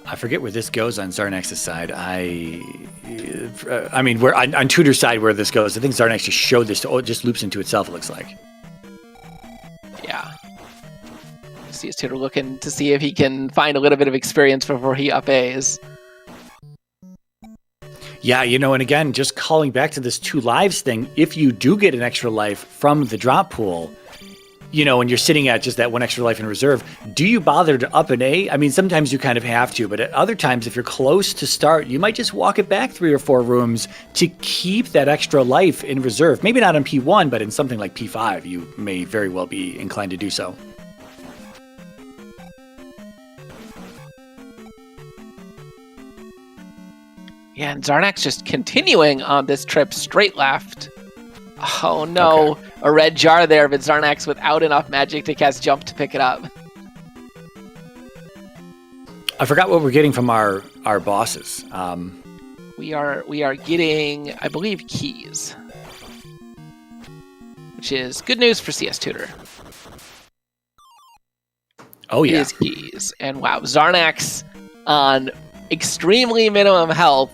I forget where this goes on Xarnax's side. I mean, where on Tutor's side where this goes, I think Xarnax just showed this. It just loops into itself. It looks like. Yeah. See his tutor looking to see if he can find a little bit of experience before he up A's. Yeah, and again, just calling back to this 2 lives thing, if you do get an extra life from the drop pool, and you're sitting at just that 1 extra life in reserve, do you bother to up an A? I mean, sometimes you kind of have to, but at other times, if you're close to start, you might just walk it back 3 or 4 rooms to keep that extra life in reserve. Maybe not on P1, but in something like P5, you may very well be inclined to do so. Yeah, and Xarnax just continuing on this trip straight left. Oh no, okay. A red jar there, but Xarnax without enough magic to cast Jump to pick it up. I forgot what we're getting from our bosses. We are getting, I believe, keys, which is good news for CS Tutor. Oh yeah, his keys, and wow, Xarnax on extremely minimum health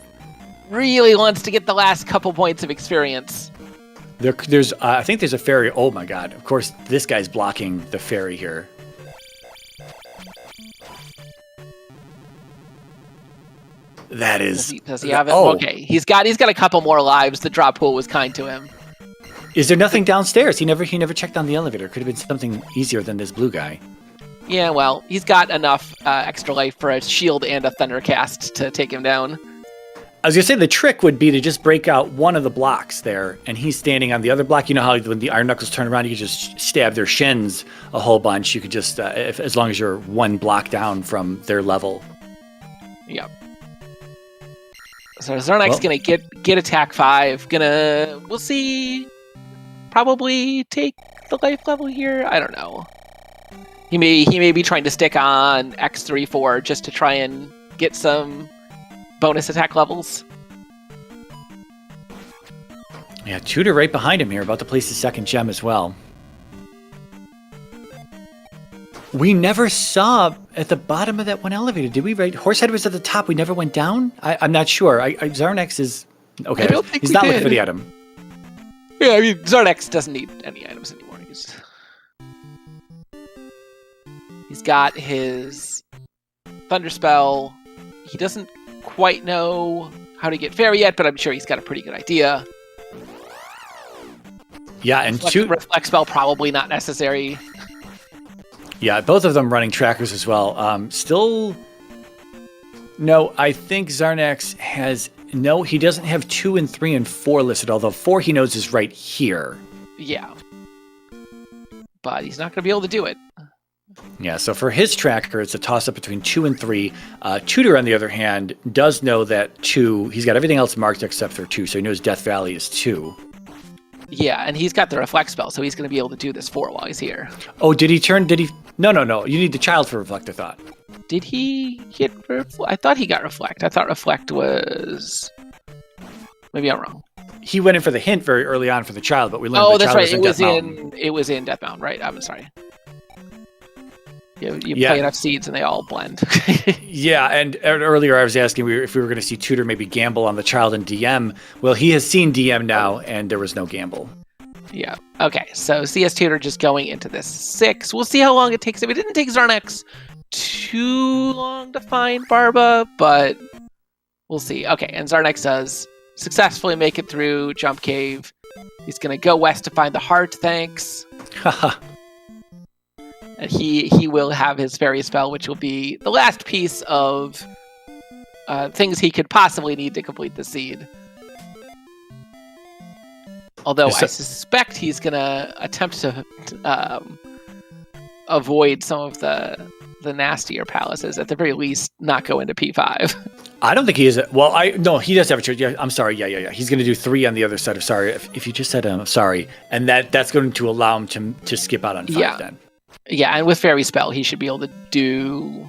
really wants to get the last couple points of experience. There's I think there's a fairy. Oh my god! Of course, this guy's blocking the fairy here. That is. Does he have it? Oh. Okay, he's got a couple more lives. The drop pool was kind to him. Is there nothing downstairs? He never checked on the elevator. Could have been something easier than this blue guy. Yeah, well, he's got enough extra life for a shield and a thundercast to take him down. I was going to say the trick would be to just break out one of the blocks there, and he's standing on the other block. You know how when the Iron Knuckles turn around, you can just stab their shins a whole bunch. You could just, as long as you're 1 block down from their level. Yep. So Xarnax gonna get attack 5. We'll see. Probably take the life level here. I don't know. He may be trying to stick on X3-4 just to try and get some bonus attack levels. Yeah, Tutor right behind him here, about to place his 2nd gem as well. We never saw at the bottom of that 1 elevator, did we? Right, Horsehead was at the top. We never went down. I'm not sure. Xarnax is okay. I don't think he's not did. looking for the item. Yeah, I mean Xarnax doesn't need any items anymore. He's got his Thunder Spell. He doesn't quite know how to get Fairy yet, but I'm sure he's got a pretty good idea. Yeah, and Reflect Spell probably not necessary. Yeah, both of them running trackers as well. No, I think Xarnax has... No, he doesn't have 2 and 3 and 4 listed, although 4 he knows is right here. Yeah. But he's not going to be able to do it. Yeah, so for his tracker, it's a toss-up between 2 and 3. Tutor, on the other hand, does know that 2... He's got everything else marked except for 2, so he knows Death Valley is 2. Yeah, and he's got the Reflect Spell, so he's going to be able to do this 4 while he's here. Oh, did he... No. You need the Child for Reflect, I thought. Did he get Reflect? I thought he got Reflect. I thought Reflect was... Maybe I'm wrong. He went in for the hint very early on for the Child, but we learned the that's Child right. It was in Deathbound, right? I'm sorry. You play enough seeds and they all blend. Yeah, and earlier I was asking if we were going to see Tutor maybe gamble on the Child and DM. Well, he has seen DM now, and there was no gamble. Yeah. Okay, so CS Tutor just going into this 6. We'll see how long it takes him. It didn't take Xarnax too long to find Barba, but we'll see. Okay, and Xarnax does successfully make it through Jump Cave. He's going to go west to find the heart, thanks. Haha. And he will have his Fairy Spell, which will be the last piece of things he could possibly need to complete the seed. Although I suspect he's going to attempt to avoid some of the nastier palaces, at the very least, not go into P5. I don't think he is. No, he does have a choice. Yeah, I'm sorry. Yeah. He's going to do 3 on the other side of sorry. If you just said sorry, and that's going to allow him to skip out on 5 then. Yeah, and with Fairy Spell, he should be able to do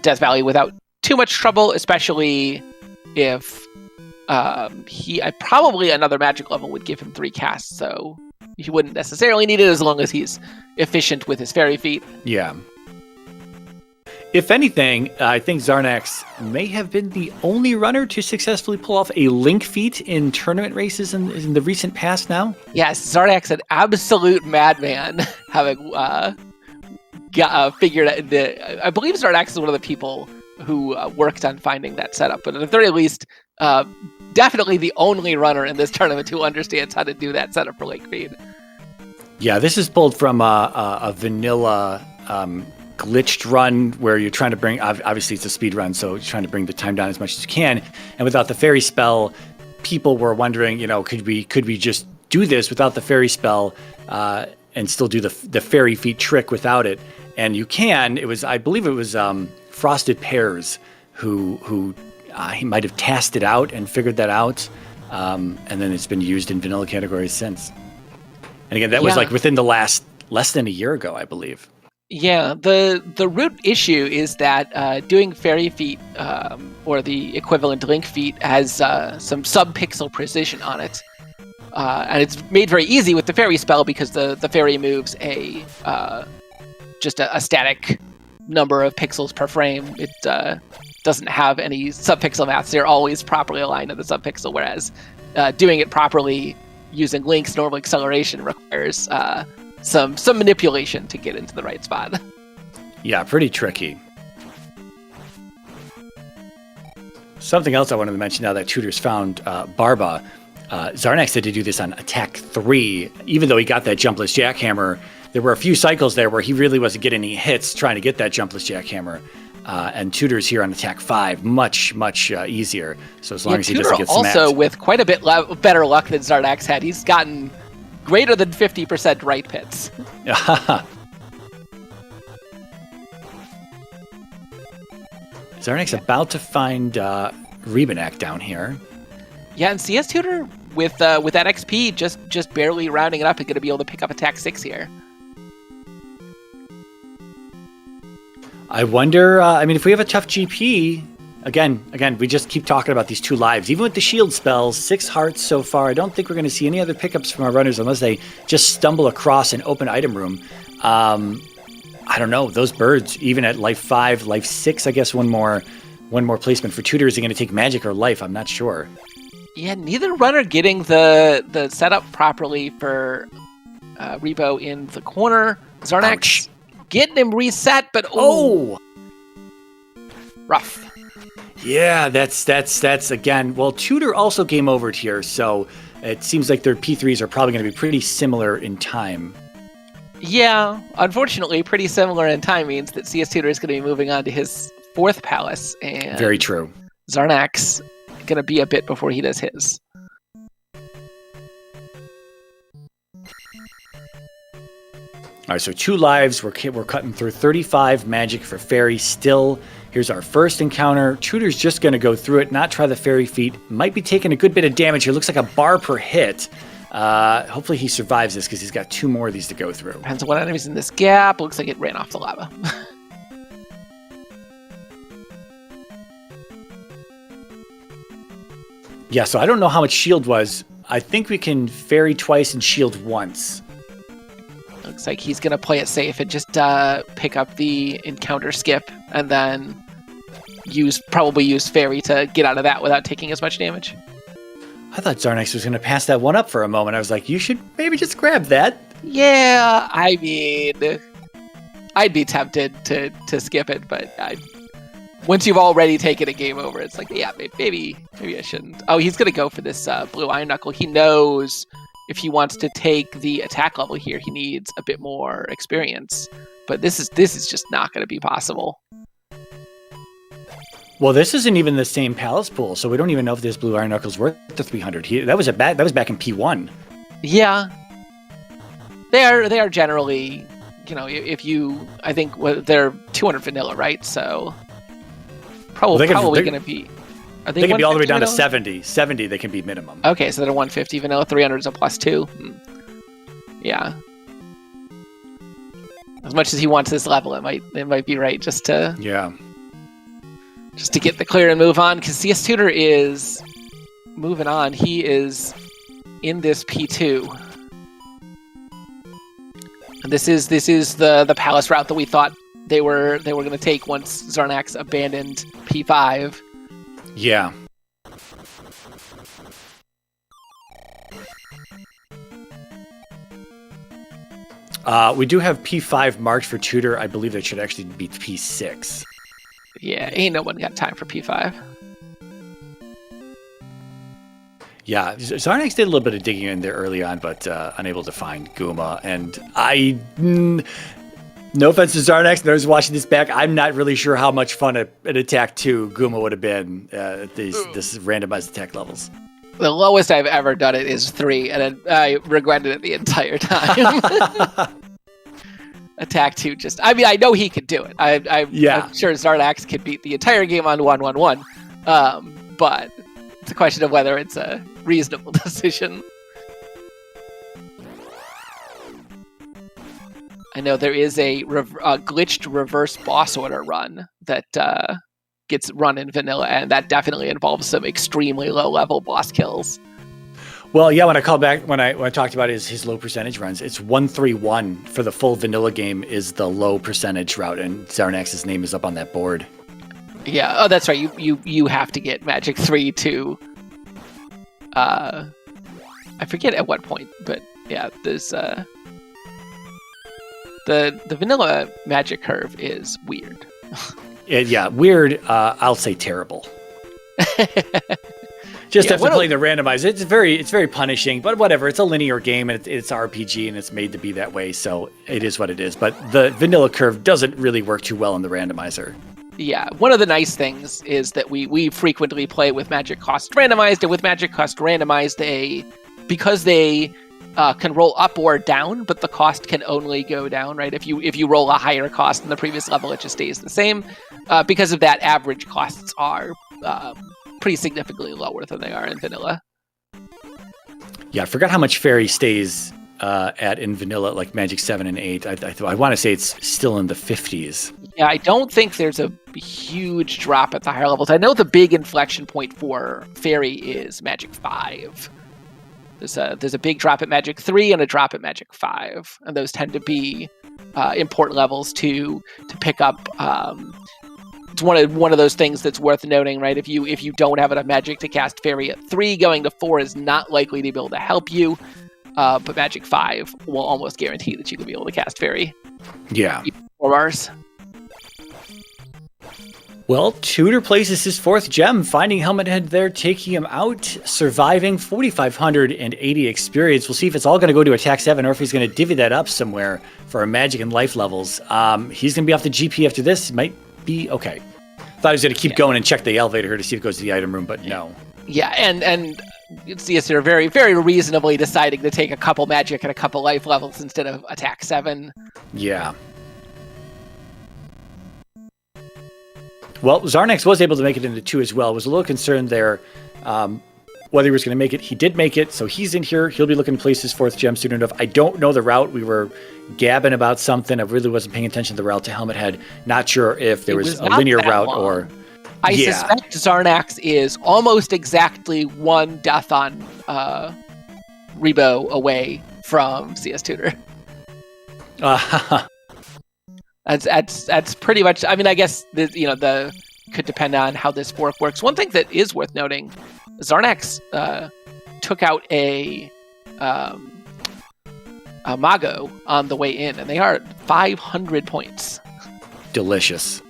Death Valley without too much trouble, especially if probably another magic level would give him 3 casts, so he wouldn't necessarily need it as long as he's efficient with his Fairy Feet. Yeah. If anything, I think Xarnax may have been the only runner to successfully pull off a link feat in tournament races in the recent past now. Yes, Xarnax, an absolute madman, having figured out I believe Xarnax is one of the people who worked on finding that setup, but at the very least, definitely the only runner in this tournament who understands how to do that setup for link feed. Yeah, this is pulled from a vanilla glitched run where you're trying to bring, obviously it's a speed run, so you're trying to bring the time down as much as you can. And without the fairy spell, people were wondering, could we just do this without the fairy spell and still do the fairy feat trick without it? And you can. I believe it was Frosted Pears who he might have tested out and figured that out, and then it's been used in vanilla categories since. And again, that was like within the less than a year ago, I believe. Yeah, the root issue is that doing fairy feat or the equivalent link feat has some sub-pixel precision on it. And it's made very easy with the fairy spell because the fairy moves just a static number of pixels per frame. It doesn't have any sub-pixel maths. They're always properly aligned to the sub-pixel, whereas doing it properly using Link's normal acceleration requires some manipulation to get into the right spot. Yeah, pretty tricky. Something else I wanted to mention now that Tutors found Barba. Xarnax had to do this on attack 3. Even though he got that jumpless jackhammer, there were a few cycles there where he really wasn't getting any hits trying to get that jumpless jackhammer. And Tutors here on attack 5, much easier. So as long as he doesn't get smacked. Also, with quite a bit better luck than Xarnax had, he's gotten greater than 50% right pits. Xarnax about to find Rebanak down here. Yeah, and CS Tutor with that XP just barely rounding it up is going to be able to pick up attack 6 here. I wonder, if we have a tough GP, again, we just keep talking about these 2 lives. Even with the shield spells, 6 hearts so far, I don't think we're going to see any other pickups from our runners unless they just stumble across an open item room. I don't know, those birds, even at life 5, life 6, I guess one more placement for Tutor. Is he going to take magic or life? I'm not sure. Yeah, neither runner getting the setup properly for Rebo in the corner. Xarnax getting him reset, but rough. Yeah, that's again. Well, Tutor also game overed here, so it seems like their P3s are probably going to be pretty similar in time. Yeah, unfortunately, pretty similar in time means that CS Tutor is going to be moving on to his 4th palace, and very true. Xarnax going to be a bit before he does his. All right, so 2 lives. We're cutting through 35 magic for Fairy still. Here's our first encounter. Tutor's just going to go through it, not try the Fairy feat. Might be taking a good bit of damage here. Looks like a bar per hit. Hopefully he survives this because he's got 2 more of these to go through. Depends on what enemy's in this gap. Looks like it ran off the lava. Yeah, so I don't know how much shield was. I think we can Fairy twice and shield once. Looks like he's going to play it safe and just pick up the encounter skip and then probably use Fairy to get out of that without taking as much damage. I thought Xarnax was going to pass that one up for a moment. I was like, you should maybe just grab that. Yeah, I mean, I'd be tempted to skip it, but once you've already taken a game over, it's like, yeah, maybe I shouldn't. Oh, he's going to go for this blue Iron Knuckle. He knows if he wants to take the attack level here, he needs a bit more experience. But this is just not going to be possible. Well, this isn't even the same palace pool, so we don't even know if this blue Iron Knuckle's worth the 300. That was back in P1. Yeah, they are generally, I think they're 200 vanilla, right? So probably going to be. They can be all the way down vanilla? To 70. 70 they can be minimum. Okay, so they're 150 vanilla. 300 is a +2. Yeah. As much as he wants this level, it might be right just to get the clear and move on, because CS Tutor is moving on. He is in this P2. And this is the palace route that we thought they were going to take once Xarnax abandoned P5. Yeah. We do have P5 marked for tutor. I believe that should actually be P6. Yeah, ain't no one got time for P5. Yeah, Xarnax did a little bit of digging in there early on, but unable to find Guma. And no offense to Xarnax, those watching this back, I'm not really sure how much fun an attack 2 Guma would have been at this randomized attack levels. The lowest I've ever done it is 3, and I regretted it the entire time. Attack 2 just... I mean, I know he could do it. I'm sure Xarnax could beat the entire game on 1-1-1. But it's a question of whether it's a reasonable decision. I know there is a glitched reverse boss order run that gets run in vanilla, and that definitely involves some extremely low-level boss kills. Well, yeah, when I talked about his low percentage runs, it's 1-3-1 for the full vanilla game is the low percentage route, and Xarnax's name is up on that board. Yeah, oh, that's right. You have to get Magic 3 to... I forget at what point, but yeah, there's... The vanilla magic curve is weird. Yeah, weird. I'll say terrible. Just after playing the randomizer, it's very punishing. But whatever, it's a linear game and it's RPG and it's made to be that way, so it is what it is. But the vanilla curve doesn't really work too well in the randomizer. Yeah, one of the nice things is that we frequently play with Magic Cost Randomized, and with Magic Cost Randomized, because they can roll up or down, but the cost can only go down, right? If you roll a higher cost than the previous level, it just stays the same. Because of that, average costs are pretty significantly lower than they are in vanilla. Yeah, I forgot how much Fairy stays at in vanilla, like Magic 7 and 8. I want to say it's still in the 50s. Yeah, I don't think there's a huge drop at the higher levels. I know the big inflection point for Fairy is Magic 5. There's a big drop at Magic 3 and a drop at Magic 5, and those tend to be important levels to pick up. It's one of those things that's worth noting, right? If you don't have enough Magic to cast Fairy at 3, going to 4 is not likely to be able to help you. But Magic 5 will almost guarantee that you can be able to cast Fairy. Yeah. 4 bars. Well, Tutor places his 4th gem, finding Helmet Head there, taking him out, surviving 4,580 experience. We'll see if it's all going to go to Attack 7 or if he's going to divvy that up somewhere for our Magic and Life levels. He's going to be off the GP after this. Might be okay. Thought he was going to keep going and check the elevator here to see if it goes to the item room, but no. Yeah, and yes, they're very, very reasonably deciding to take a couple Magic and a couple Life levels instead of Attack 7. Yeah. Well, Xarnax was able to make it into 2 as well. Was a little concerned there whether he was going to make it. He did make it, so he's in here. He'll be looking to place his 4th gem soon enough. I don't know the route. We were gabbing about something. I really wasn't paying attention to the route to Helmet Head. Not sure if there was a linear route long. Or... I suspect Xarnax is almost exactly 1 death on Rebo away from CS Tutor. That's pretty much. I mean, I guess the could depend on how this fork works. One thing that is worth noting, Xarnax took out a Mago on the way in, and they are 500 points. Delicious.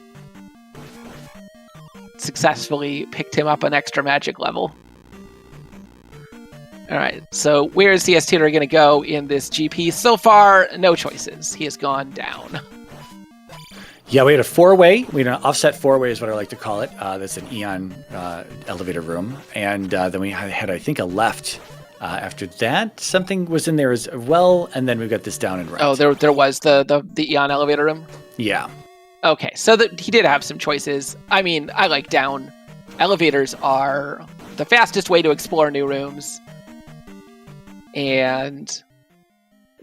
Successfully picked him up an extra Magic level. All right, so where is CS Tutor going to go in this GP? So far, no choices. He has gone down. Yeah, we had a 4-way. We had an offset 4-way is what I like to call it. That's an Eon elevator room. And then we had, I think, a left. After that, something was in there as well. And then we got this down and right. Oh, there was the Eon elevator room? Yeah. Okay, so he did have some choices. I mean, I like down. Elevators are the fastest way to explore new rooms. And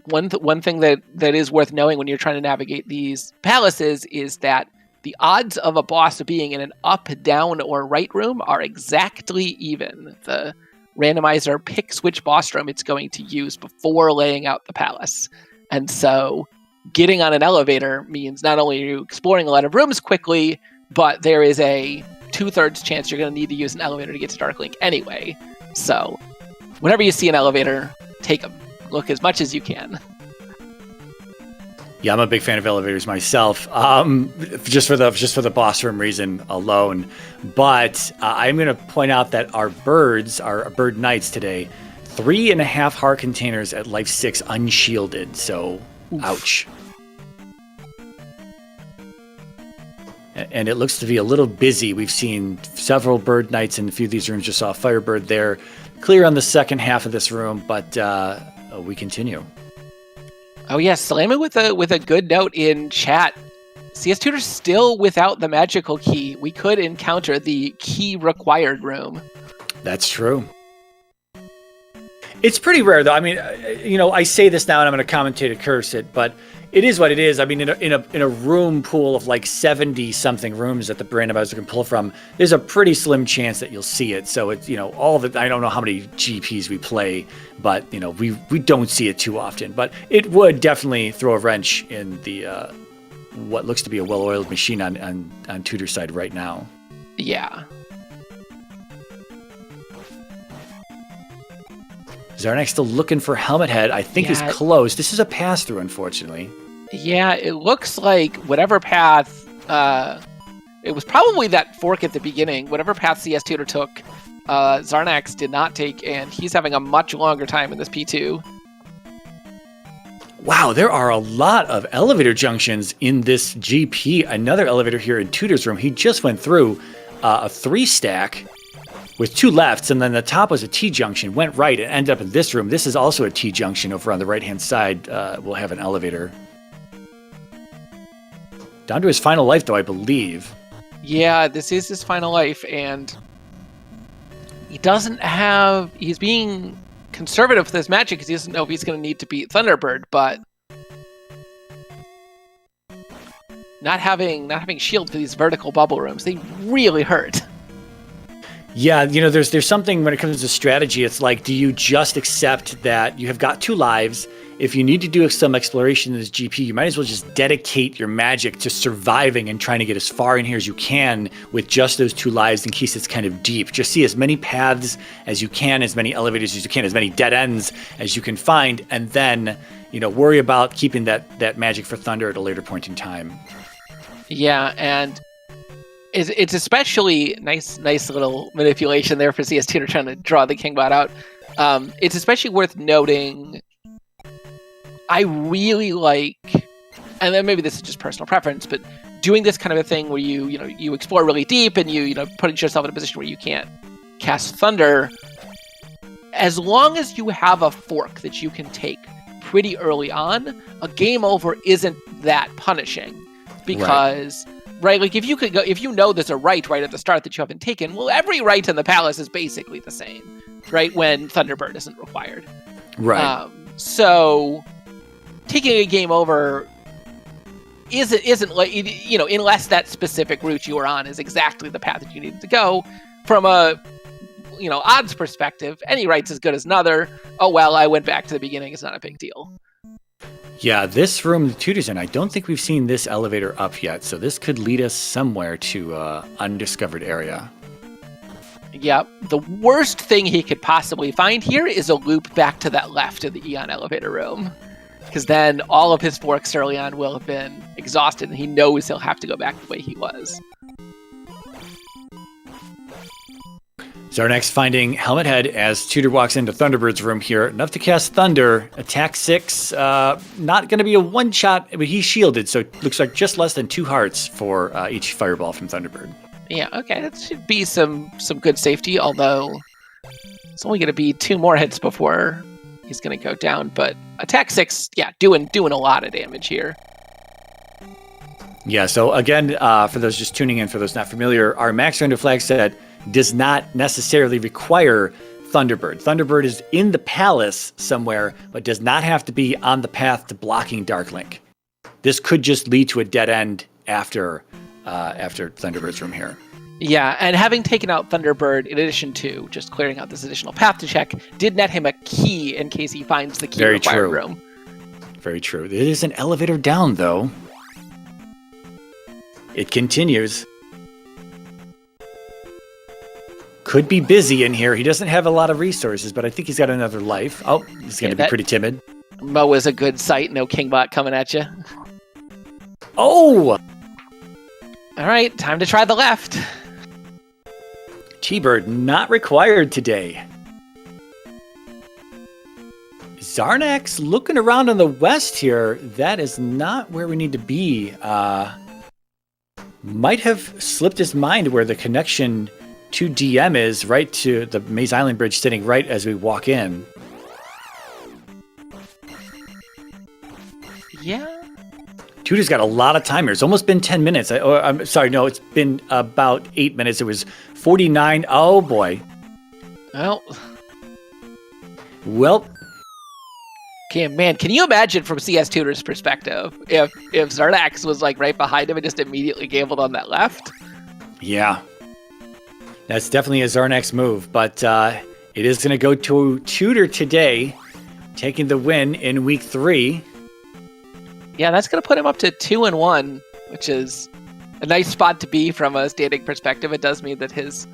one thing that is worth knowing when you're trying to navigate these palaces is that the odds of a boss being in an up, down, or right room are exactly even. The randomizer picks which boss room it's going to use before laying out the palace. And so getting on an elevator means not only are you exploring a lot of rooms quickly, but there is a 2/3 chance you're going to need to use an elevator to get to Darklink anyway. So whenever you see an elevator, take them. Look as much as you can. Yeah, I'm a big fan of elevators myself, just for the boss room reason alone. But I'm going to point out that our bird knights today, 3.5 heart containers at life 6 unshielded. So, oof. Ouch. And it looks to be a little busy. We've seen several bird knights in a few of these rooms. Just saw a firebird there. Clear on the second half of this room, but we continue. Oh yeah, Slammin with a good note in chat. CS Tutor's still without the magical key. We could encounter the key required room. That's true. It's pretty rare, though. I mean, I say this now, and I'm going to commentate and curse it, but it is what it is. I mean, in a room pool of like 70 something rooms that the randomizer can pull from, there's a pretty slim chance that you'll see it. So it's all the I don't know how many GPs we play, but we don't see it too often. But it would definitely throw a wrench in the what looks to be a well-oiled machine on Tutor's side right now. Yeah. Xarnax still looking for Helmet Head. I think he's close. This is a pass-through, unfortunately. Yeah, it looks like whatever path... it was probably that fork at the beginning. Whatever path CS Tutor took, Xarnax did not take, and he's having a much longer time in this P2. Wow, there are a lot of elevator junctions in this GP. Another elevator here in Tutor's room. He just went through a 3-stack with 2 lefts, and then the top was a T-junction, went right, and ended up in this room. This is also a T-junction over on the right-hand side. We'll have an elevator. Down to his final life, though, I believe. Yeah, this is his final life, and he doesn't have... He's being conservative with this magic because he doesn't know if he's going to need to beat Thunderbird, but not having shield for these vertical bubble rooms, they really hurt. Yeah, there's something when it comes to strategy. It's like, do you just accept that you have got 2 lives? If you need to do some exploration in this GP, you might as well just dedicate your magic to surviving and trying to get as far in here as you can with just those 2 lives in case it's kind of deep. Just see as many paths as you can, as many elevators as you can, as many dead ends as you can find, and then, worry about keeping that magic for Thunder at a later point in time. Yeah, and it's especially nice little manipulation there for CS Tutor trying to draw the Kingbot out. It's especially worth noting, I really like, and then maybe this is just personal preference, but doing this kind of a thing where you explore really deep and you put yourself in a position where you can't cast Thunder, as long as you have a fork that you can take pretty early on, a game over isn't that punishing. Because right, like if you know there's a right at the start that you haven't taken, well, every right in the palace is basically the same, right? When Thunderbird isn't required. Right. So taking a game over isn't like, unless that specific route you were on is exactly the path that you needed to go. From a odds perspective, any right's as good as another. Oh well, I went back to the beginning. It's not a big deal. Yeah, this room, the Tutor's in, I don't think we've seen this elevator up yet, so this could lead us somewhere to undiscovered area. Yeah, the worst thing he could possibly find here is a loop back to that left of the Eon elevator room. Because then all of his forks early on will have been exhausted, and he knows he'll have to go back the way he was. Xarnax finding Helmet Head as Tutor walks into Thunderbird's room here. Enough to cast Thunder. Attack 6. Not going to be a one-shot, but he's shielded, so it looks like just less than 2 hearts for each fireball from Thunderbird. Yeah, okay. That should be some good safety, although it's only going to be 2 more hits before he's going to go down. But Attack 6, yeah, doing a lot of damage here. Yeah, so again, for those just tuning in, for those not familiar, our Max Rando flag set does not necessarily require Thunderbird. Thunderbird is in the palace somewhere, but does not have to be on the path to blocking Darklink. This could just lead to a dead end after Thunderbird's room here. Yeah, and having taken out Thunderbird, in addition to just clearing out this additional path to check, did net him a key in case he finds the key required room. Very true. It is an elevator down, though. It continues. Could be busy in here. He doesn't have a lot of resources, but I think he's got another life. Oh, he's going to be pretty timid. Mo is a good sight. No Kingbot coming at you. Oh! All right, time to try the left. T-Bird not required today. Xarnax looking around on the west here. That is not where we need to be. Might have slipped his mind where the connection to DM is, right to the Maze Island Bridge, sitting right as we walk in. Yeah. Tudor's got a lot of time here. It's almost been 10 minutes. I'm sorry, no, it's been about 8 minutes. It was 49. Oh, boy. Well. Okay, man, can you imagine from CS Tutor's perspective if Xarnax was like right behind him and just immediately gambled on that left? Yeah. That's definitely a Xarnax move, but it is going to go to Tudor today, taking the win in week 3. Yeah, that's going to put him up to 2-1, which is a nice spot to be from a standing perspective. It does mean that his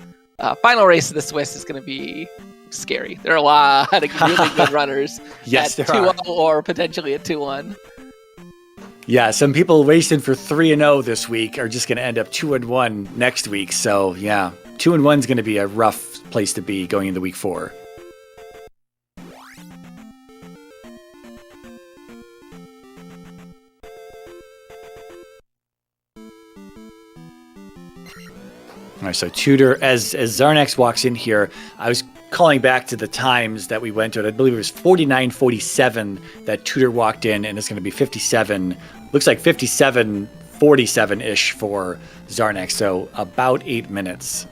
final race of the Swiss is going to be scary. There are a lot of really good runners yes, at there 2-0 or potentially at 2-1. Yeah, some people racing for 3-0 this week are just going to end up 2-1 next week. So, yeah, 2-1 is going to be a rough place to be going into week 4. All right, so Tudor, as Xarnax walks in here, I was calling back to the times that we went to. I believe it was 49:47 that Tudor walked in, and it's going to be 57. Looks like 57:47-ish for Xarnax, so about 8 minutes.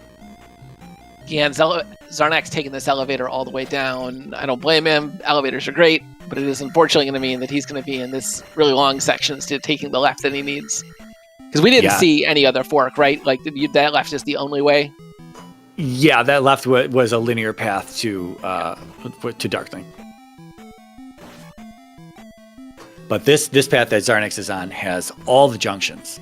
Yeah, and Xarnax taking this elevator all the way down. I don't blame him. Elevators are great, but it is unfortunately going to mean that he's going to be in this really long section instead of taking the left that he needs. Because we didn't see any other fork, right? Like, that left is the only way. Yeah, that left was a linear path to Darkling. But this path that Xarnax is on has all the junctions.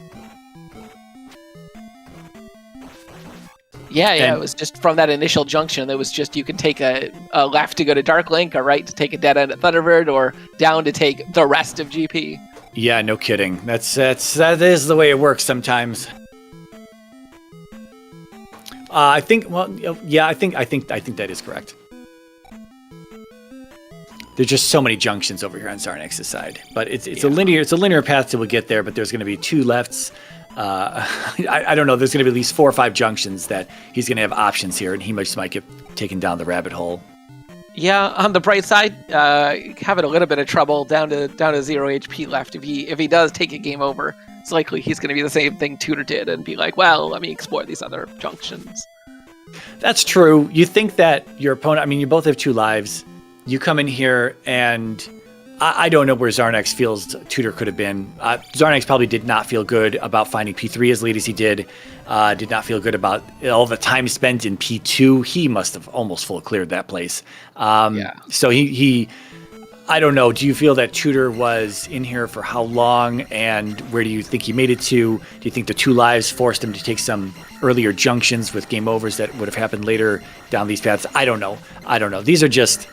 Yeah, it was just from that initial junction. It was just you can take a left to go to Darklink, a right to take a dead end at Thunderbird, or down to take the rest of GP. Yeah, no kidding. That is the way it works sometimes. I think that is correct. There's just so many junctions over here on Xarnax's side, but it's a linear path till we get there. But there's going to be 2 lefts. I don't know. There's going to be at least 4 or 5 junctions that he's going to have options here, and he might get taken down the rabbit hole. Yeah, on the bright side, having a little bit of trouble down to 0 HP left. If he does take a game over, it's likely he's going to be the same thing Tudor did and be like, well, let me explore these other junctions. That's true. You think that your opponent, I mean, you both have 2 lives. You come in here and I don't know where Xarnax feels Tudor could have been. Xarnax probably did not feel good about finding P3 as late as he did. Did not feel good about all the time spent in P2. He must have almost full cleared that place. So he I don't know. Do you feel that Tudor was in here for how long, and where do you think he made it to? Do you think the 2 lives forced him to take some earlier junctions with game overs that would have happened later down these paths? I don't know. These are just,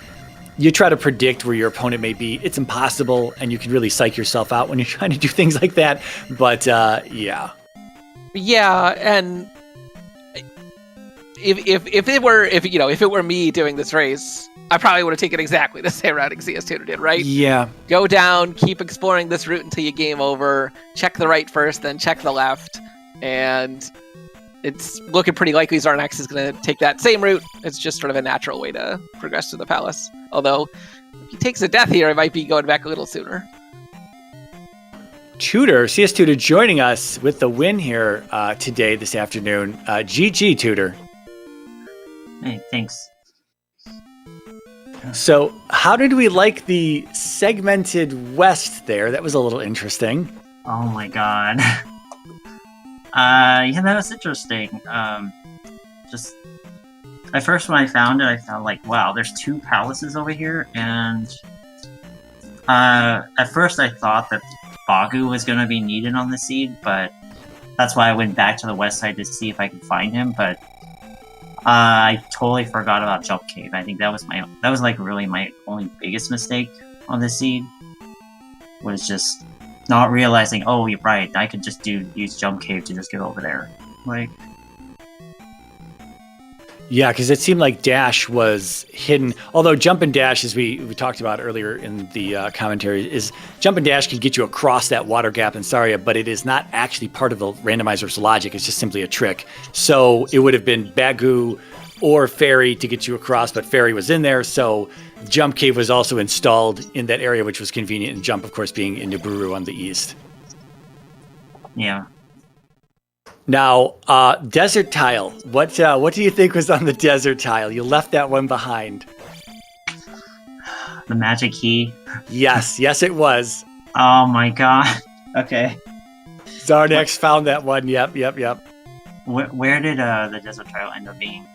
you try to predict where your opponent may be. It's impossible, and you can really psych yourself out when you're trying to do things like that. But yeah. Yeah, and if it were me doing this race, I probably would have taken exactly the same route CS Tutor did, right? Yeah. Go down, keep exploring this route until you game over, check the right first, then check the left, and it's looking pretty likely Xarnax is going to take that same route. It's just sort of a natural way to progress to the palace. Although, if he takes a death here, it might be going back a little sooner. Tudor, CS Tutor joining us with the win here today, this afternoon. GG, Tudor. Hey, thanks. So, how did we like the segmented west there? That was a little interesting. Oh my god. Yeah, that was interesting. Just at first when I found it, I felt like, wow, there's 2 palaces over here, and At first I thought that Bagu was going to be needed on the seed, but that's why I went back to the west side to see if I could find him, but I totally forgot about Jump Cave. I think that was like really my only biggest mistake on the seed, was just not realizing, oh, you're right, I could just use Jump Cave to just get over there. Like, Yeah, because it seemed like dash was hidden. Although jump and dash, as we talked about earlier in the commentary, is jump and dash can get you across that water gap in Saria, but it is not actually part of the randomizer's logic. It's just simply a trick. So it would have been Bagu or Fairy to get you across, but Fairy was in there, so Jump Cave was also installed in that area, which was convenient, and Jump, of course, being in Naburu on the east. yeah. Now, desert tile. What do you think was on the desert tile? You left that one behind. The magic key. Yes, it was. Oh my god. Okay. Xarnax found that one. Yep. Where did the desert tile end up being?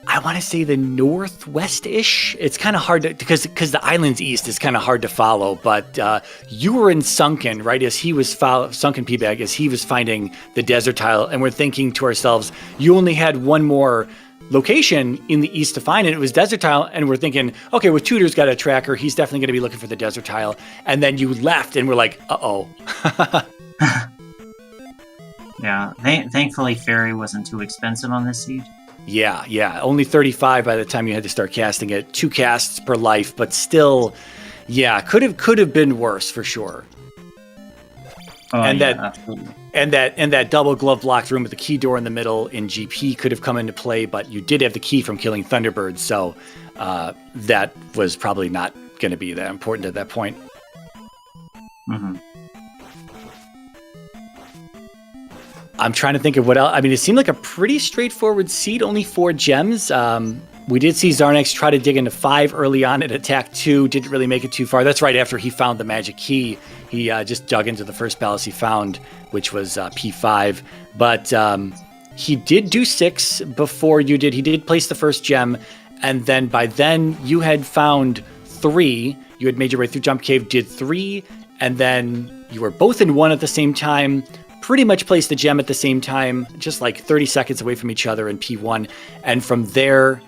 I want to say the northwest-ish. It's kind of hard to, because the island's east is kind of hard to follow. But you were in Sunken, right? As he was Sunken P-Bag, as he was finding the desert tile, and we're thinking to ourselves, you only had one more location in the east to find, and it was desert tile. And we're thinking, okay, well, Tudor's got a tracker. He's definitely going to be looking for the desert tile. And then you left, and we're like, uh-oh. Yeah. Thankfully, Fairy wasn't too expensive on this seed. Yeah. Only 35 by the time you had to start casting it. 2 casts per life, but still, yeah, could have been worse for sure. Oh, and yeah, that absolutely. and that double glove locked room with the key door in the middle in GP could have come into play, but you did have the key from killing Thunderbirds, so that was probably not going to be that important at that point. Mm-hmm. I'm trying to think of what else. I mean, it seemed like a pretty straightforward seed, only 4 gems. We did see Xarnax try to dig into 5 early on at attack 2, didn't really make it too far. That's right after he found the magic key. He just dug into the first palace he found, which was P5. But he did do 6 before you did. He did place the first gem, and then by then you had found 3. You had made your way through Jump Cave, did 3, and then you were both in 1 at the same time. Pretty much placed the gem at the same time, just like 30 seconds away from each other in P1. And from there,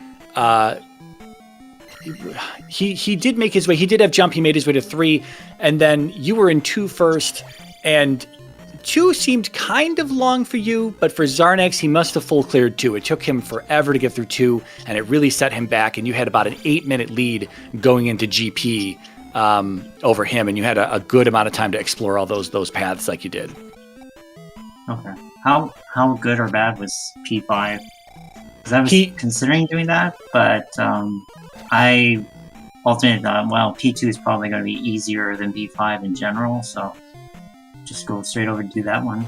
he did make his way. He did have jump. He made his way to 3. And then you were in 2 first. And 2 seemed kind of long for you. But for Xarnax, he must have full cleared 2. It took him forever to get through 2. And it really set him back. And you had about an 8-minute lead going into GP over him. And you had a good amount of time to explore all those paths like you did. Okay. How good or bad was P5? Because I was considering doing that, but I ultimately thought, well, P2 is probably going to be easier than P5 in general, so just go straight over to do that one.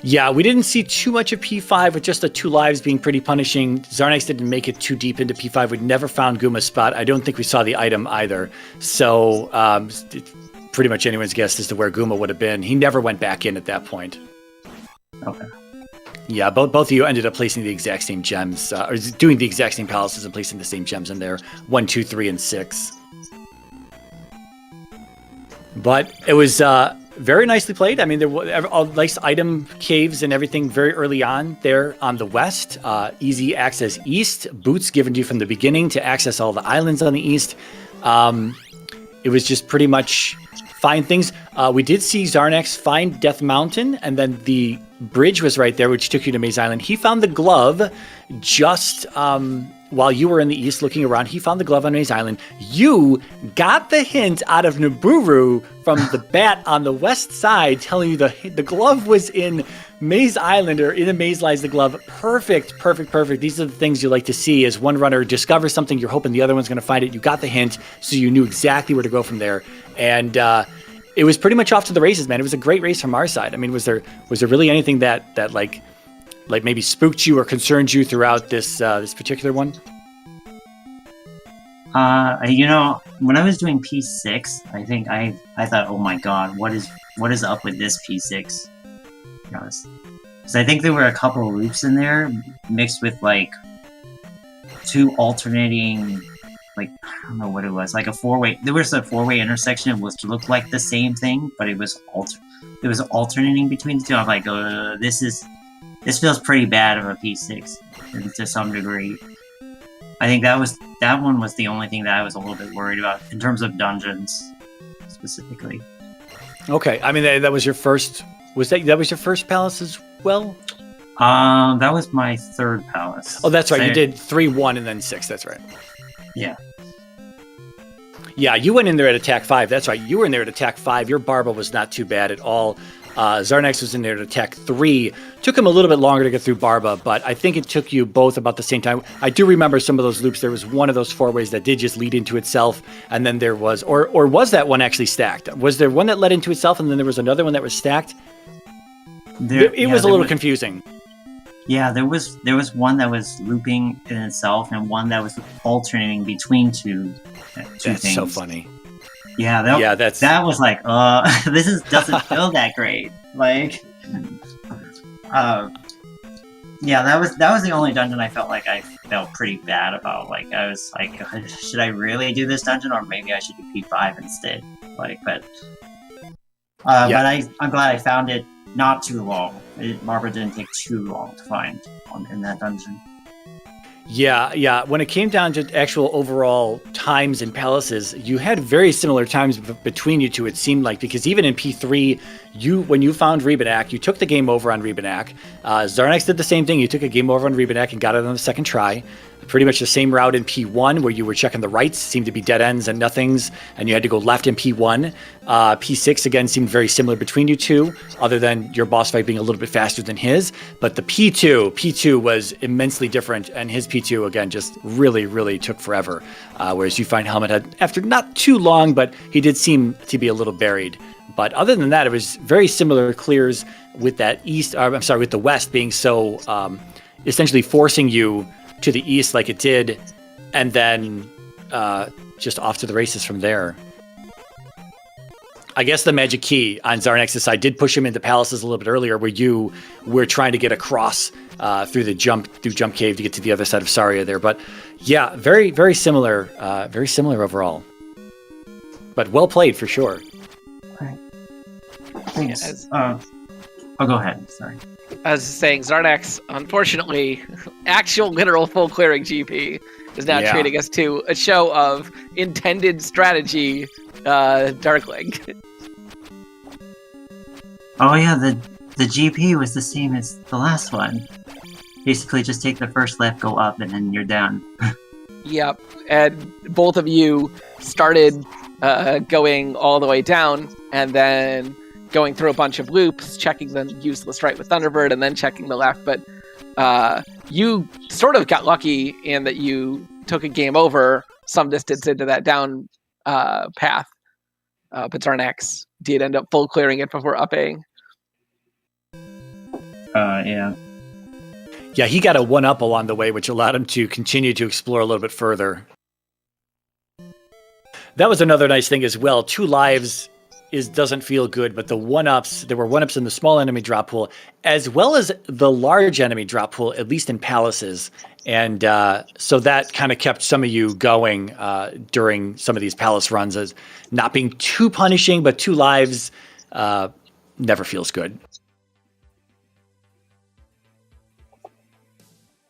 Yeah, we didn't see too much of P5 with just the 2 lives being pretty punishing. Xarnax didn't make it too deep into P5. We'd never found Guma's spot. I don't think we saw the item either. So pretty much anyone's guess as to where Guma would have been. He never went back in at that point. Okay. Yeah, both of you ended up placing the exact same gems, or doing the exact same palaces and placing the same gems in there. 1, 2, 3, and 6. But it was very nicely played. I mean, there were all nice item caves and everything very early on there on the west. Easy access east. Boots given to you from the beginning to access all the islands on the east. It was just pretty much find things. We did see Xarnax find Death Mountain, and then the bridge was right there, which took you to Maze Island. He found the glove just while you were in the east looking around. He found the glove on Maze Island. You got the hint out of Naburu from the bat on the west side telling you the glove was in Maze Island, or in a maze lies the glove. Perfect. These are the things you like to see as one runner discovers something. You're hoping the other one's going to find it. You got the hint, so you knew exactly where to go from there. And it was pretty much off to the races, man. It was a great race from our side. I mean, was there really anything that like maybe spooked you or concerned you throughout this particular one? When I was doing P6, I think I thought, oh my god, what is up with this P6? Because I think there were a couple of loops in there mixed with like 2 alternating I don't know what it was, like a 4-way. There was a 4-way intersection which looked like the same thing, but it was alternating between the two. I'm like, this feels pretty bad of a P6 to some degree. I think that one was the only thing that I was a little bit worried about in terms of dungeons specifically. Okay, I mean that was your first. Was that was your first palace as well? That was my third palace. Oh, that's right. You did 3, 1, and then 6. That's right. Yeah. Yeah, you went in there at attack 5. That's right. You were in there at attack 5. Your Barba was not too bad at all. Xarnax was in there at attack 3. Took him a little bit longer to get through Barba, but I think it took you both about the same time. I do remember some of those loops. There was one of those 4-ways that did just lead into itself, and then there was, or was that one actually stacked? Was there one that led into itself, and then there was another one that was stacked? It was a little confusing. Yeah, there was one that was looping in itself, and one that was alternating between two That's things. so funny. Yeah, that was like, this doesn't feel that great. Like, yeah, that was the only dungeon I felt like I felt pretty bad about. Like, I was like, should I really do this dungeon, or maybe I should do P5 instead? Like, but I'm glad I found it not too long. Barbara didn't take too long to find in that dungeon. Yeah. When it came down to actual overall times in palaces, you had very similar times between you two, it seemed like, because even in P3, when you found Rebanak, you took the game over on Rebanak. Xarnax did the same thing. You took a game over on Rebanak and got it on the second try. Pretty much the same route in P1, where you were checking the rights, seemed to be dead ends and nothings, and you had to go left in P1. P6, again, seemed very similar between you two, other than your boss fight being a little bit faster than his. But the P2 was immensely different, and his P2, again, just really, really took forever. Whereas you find Helmet Head, after not too long, but he did seem to be a little buried. But other than that, it was very similar clears with that with the West being so essentially forcing you to the east like it did, and then just off to the races from there. I guess the magic key on Xarnax's side did push him into palaces a little bit earlier, where you were trying to get across through Jump Cave to get to the other side of Saria there. But yeah, very, very similar overall. But well played for sure. Right. Thanks. Go ahead. Sorry. I was saying, Xarnax, unfortunately, actual literal full clearing GP is now treating us to a show of intended strategy Darkling. Oh yeah, the GP was the same as the last one. Basically, just take the first left, go up, and then you're done. Yep, and both of you started going all the way down, and then going through a bunch of loops, checking the useless right with Thunderbird, and then checking the left. But you sort of got lucky in that you took a game over some distance into that down path. But Xarnax did end up full clearing it before upping. Yeah. Yeah, he got a 1-up along the way, which allowed him to continue to explore a little bit further. That was another nice thing as well. 2 lives doesn't feel good, but the 1-ups, there were 1-ups in the small enemy drop pool, as well as the large enemy drop pool, at least in palaces. And so that kind of kept some of you going during some of these palace runs, as not being too punishing, but 2 lives never feels good.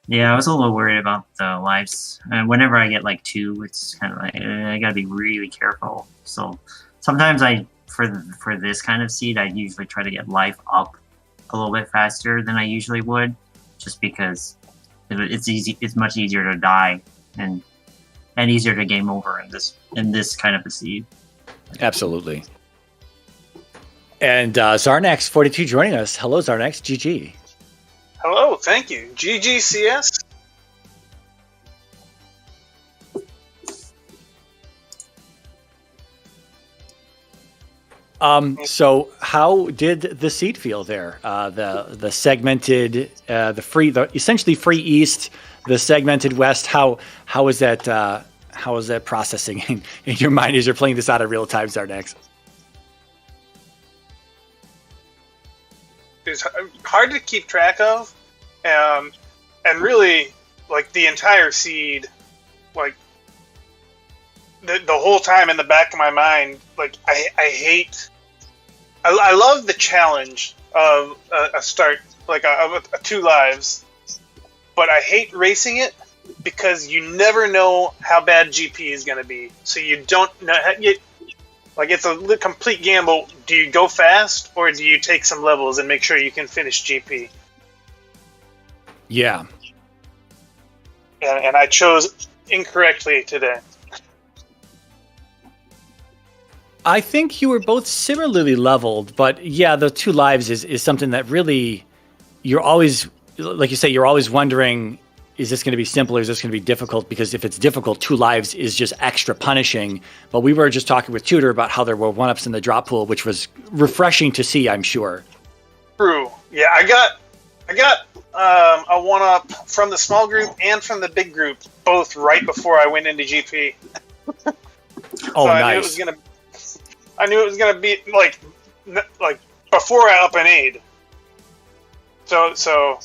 Yeah, I was a little worried about the lives. And whenever I get like 2, it's kind of like, I gotta be really careful. So sometimes for this kind of seed, I usually try to get life up a little bit faster than I usually would, just because it's much easier to die and easier to game over in this kind of a seed. Absolutely. And Xarnax42 joining us. Hello, Xarnax. GG. Hello, thank you. GGCS. So how did the seed feel there? The segmented, essentially free East, the segmented West. How is that processing in your mind as you're playing this out of real time, Xarnax? It's hard to keep track of, and really, like, the entire seed, like, the whole time in the back of my mind, like I love the challenge of a start, like a 2 lives, but I hate racing it because you never know how bad GP is going to be. So you don't know. Like, it's a complete gamble. Do you go fast, or do you take some levels and make sure you can finish GP? Yeah. And I chose incorrectly today. I think you were both similarly leveled, but yeah, the 2 lives is something that really, you're always, like you say, you're always wondering, is this going to be simple or is this going to be difficult? Because if it's difficult, 2 lives is just extra punishing. But we were just talking with Tutor about how there were 1-ups in the drop pool, which was refreshing to see, I'm sure. True. Yeah, I got a 1-up from the small group and from the big group, both right before I went into GP. Oh, so nice. I knew it was gonna be like before I up an aid. So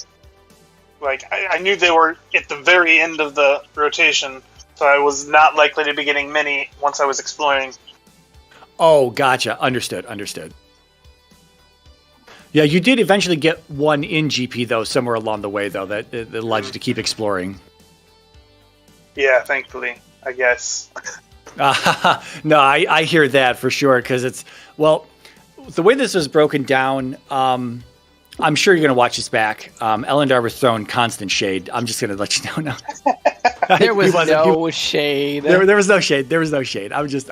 like I knew they were at the very end of the rotation, so I was not likely to be getting many once I was exploring. Oh, gotcha. Understood. Yeah, you did eventually get 1 in GP, though, somewhere along the way, though, that allowed you to keep exploring. Yeah, thankfully, I guess. No, I hear that for sure, because it's, well, the way this was broken down, I'm sure you're going to watch this back. Elendar was throwing constant shade. I'm just going to let you know now. There was no shade. There was no shade. There was no shade. I'm just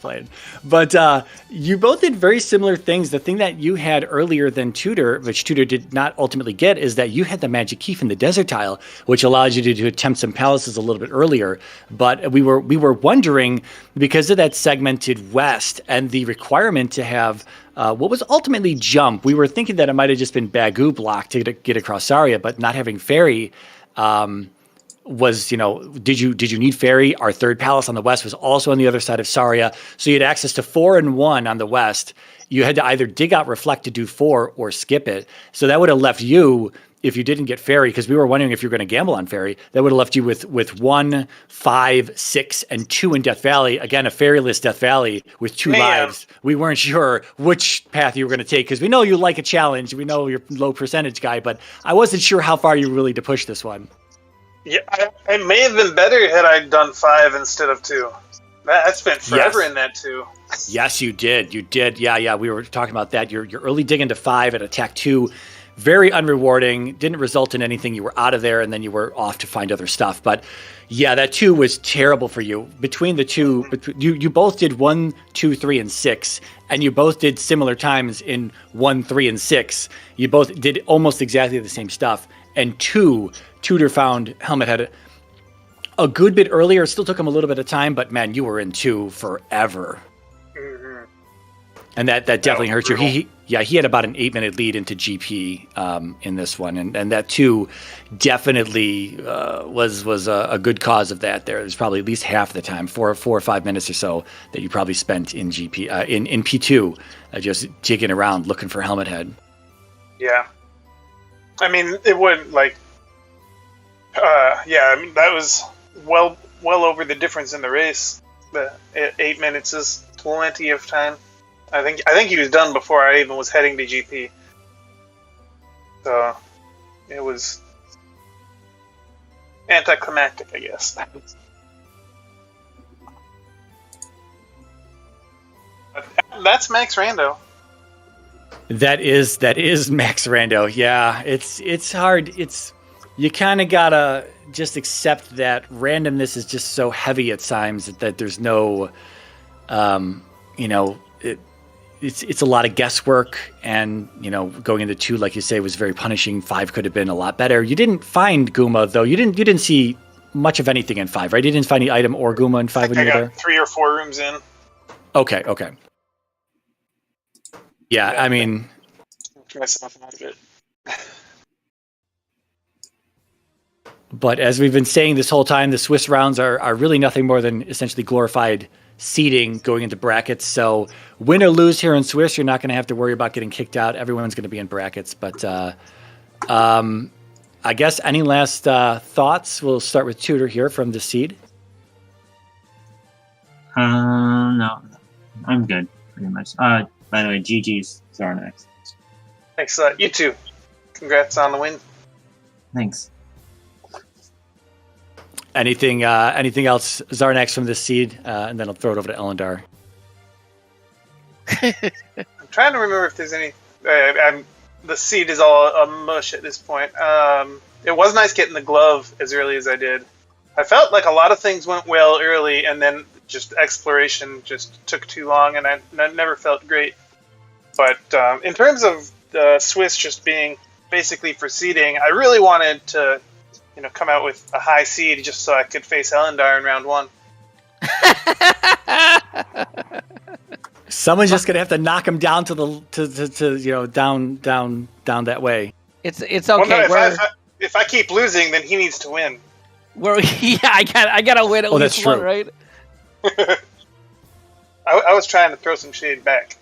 playing. But you both did very similar things. The thing that you had earlier than Tutor, which Tutor did not ultimately get, is that you had the magic key from the desert tile, which allows you to attempt some palaces a little bit earlier. But we were wondering, because of that segmented west and the requirement to have what was ultimately jump, we were thinking that it might have just been Bagoo block to get across Saria, but not having fairy. Was, did you need fairy? Our third palace on the west was also on the other side of Saria. So you had access to 4 and 1 on the west. You had to either dig out reflect to do 4 or skip it. So that would have left you, if you didn't get fairy, because we were wondering if you were going to gamble on fairy, that would have left you with 1, 5, 6, and 2 in Death Valley. Again, a fairyless Death Valley with 2 lives. We weren't sure which path you were going to take, because we know you like a challenge. We know you're a low percentage guy, but I wasn't sure how far you were willing to push this one. Yeah, I may have been better had I done 5 instead of 2. I spent forever in that 2. Yes, you did. You did. Yeah. We were talking about that. Your early dig into 5 at attack 2, very unrewarding. Didn't result in anything. You were out of there, and then you were off to find other stuff. But yeah, that 2 was terrible for you. Between the two, you both did 1, 2, 3, and 6, and you both did similar times in 1, 3, and 6. You both did almost exactly the same stuff. And 2, Tutor found Helmet Head a good bit earlier. It still took him a little bit of time, but man, you were in 2 forever. Mm-hmm. And that definitely hurt you. He had about an 8-minute lead into GP in this one, and that 2 definitely was a good cause of that. There's probably at least half the time, 4 or 5 minutes or so, that you probably spent in GP in P2 just jigging around looking for Helmet Head. Yeah. I mean, it wouldn't that was well over the difference in the race. The 8 minutes is plenty of time. I think he was done before I even was heading to GP. So it was anticlimactic, I guess. That's Max Rando. That is Max Rando. Yeah, it's hard. You kind of gotta just accept that randomness is just so heavy at times that there's no, it's a lot of guesswork, and going into 2, like you say, was very punishing. 5 could have been a lot better. You didn't find Guma though. You didn't see much of anything in 5, right? You didn't find any item or Guma in 5 when you were there. 3 or 4 rooms in. Okay. Yeah, I mean, myself out of it. But as we've been saying this whole time, the Swiss rounds are really nothing more than essentially glorified seeding going into brackets. So win or lose here in Swiss, you're not going to have to worry about getting kicked out. Everyone's going to be in brackets. But I guess any last thoughts? We'll start with Tutor here from the seed. No, I'm good, pretty much. By the way, GG's Xarnax. Thanks. You too. Congrats on the win. Thanks. Anything else, Xarnax, from this seed? And then I'll throw it over to Elendar. I'm trying to remember if there's any. The seed is all a mush at this point. It was nice getting the glove as early as I did. I felt like a lot of things went well early, and then just exploration just took too long, and I never felt great. But in terms of the Swiss just being basically for seeding, I really wanted to, come out with a high seed just so I could face Elendar in round 1. Someone's just gonna have to knock him down to down that way. It's okay. Well, no, if I keep losing, then he needs to win. I gotta win at least that's one, true. right? I was trying to throw some shade back.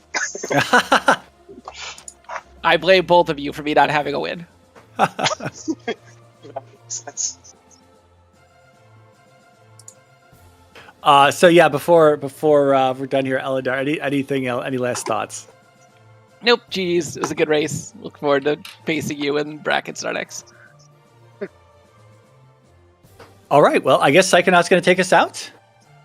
I blame both of you for me not having a win. So yeah, before we're done here, Elendar, anything else? Any last thoughts? Nope, GG's. It was a good race. Look forward to facing you in brackets next. All right. Well, I guess Psychonaut's going to take us out.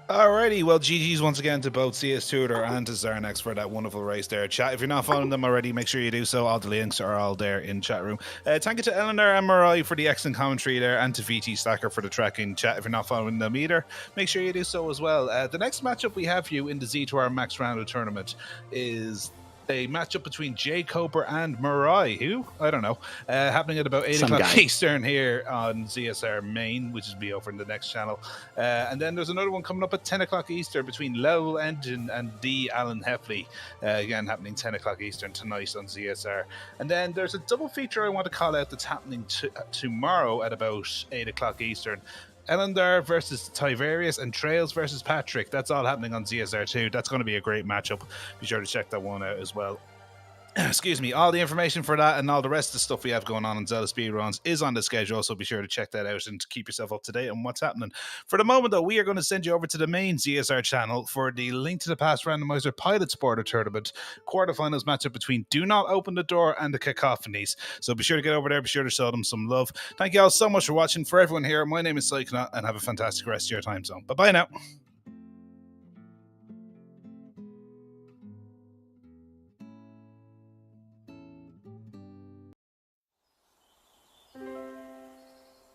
Alrighty, well, GG's once again to both cstutor and to Xarnax for that wonderful race there. Chat, if you're not following them already, make sure you do so. All the links are all there in chat room. Thank you to Elendar and Mariah for the excellent commentary there, and to VT Slacker for the tracking. Chat, if you're not following them either, make sure you do so as well. The next matchup we have for you in the Z2R Max Rando tournament is a matchup between Jay Coper and Mariah, who, I don't know, happening at about 8 Some o'clock guy. Eastern here on ZSR Main, which is be over in the next channel. And then there's another one coming up at 10 o'clock Eastern between Lowell Engine and D. Alan Heffley, again happening 10 o'clock Eastern tonight on ZSR. And then there's a double feature I want to call out that's happening tomorrow at about 8 o'clock Eastern. Elendar versus Tiverius and Trails versus Patrick. That's all happening on ZSR2. That's going to be a great matchup. Be sure to check that one out as well. Excuse me. All the information for that and all the rest of the stuff we have going on Zelda Speedruns is on the schedule, so be sure to check that out and to keep yourself up to date on what's happening. For the moment, though, we are going to send you over to the main ZSR channel for the Link to the Past Randomizer Pilot Sporter Tournament quarterfinals matchup between Do Not Open the Door and the Cacophonies. So be sure to get over there. Be sure to show them some love. Thank you all so much for watching. For everyone here, my name is Psychonaut, and have a fantastic rest of your time zone. Bye-bye now.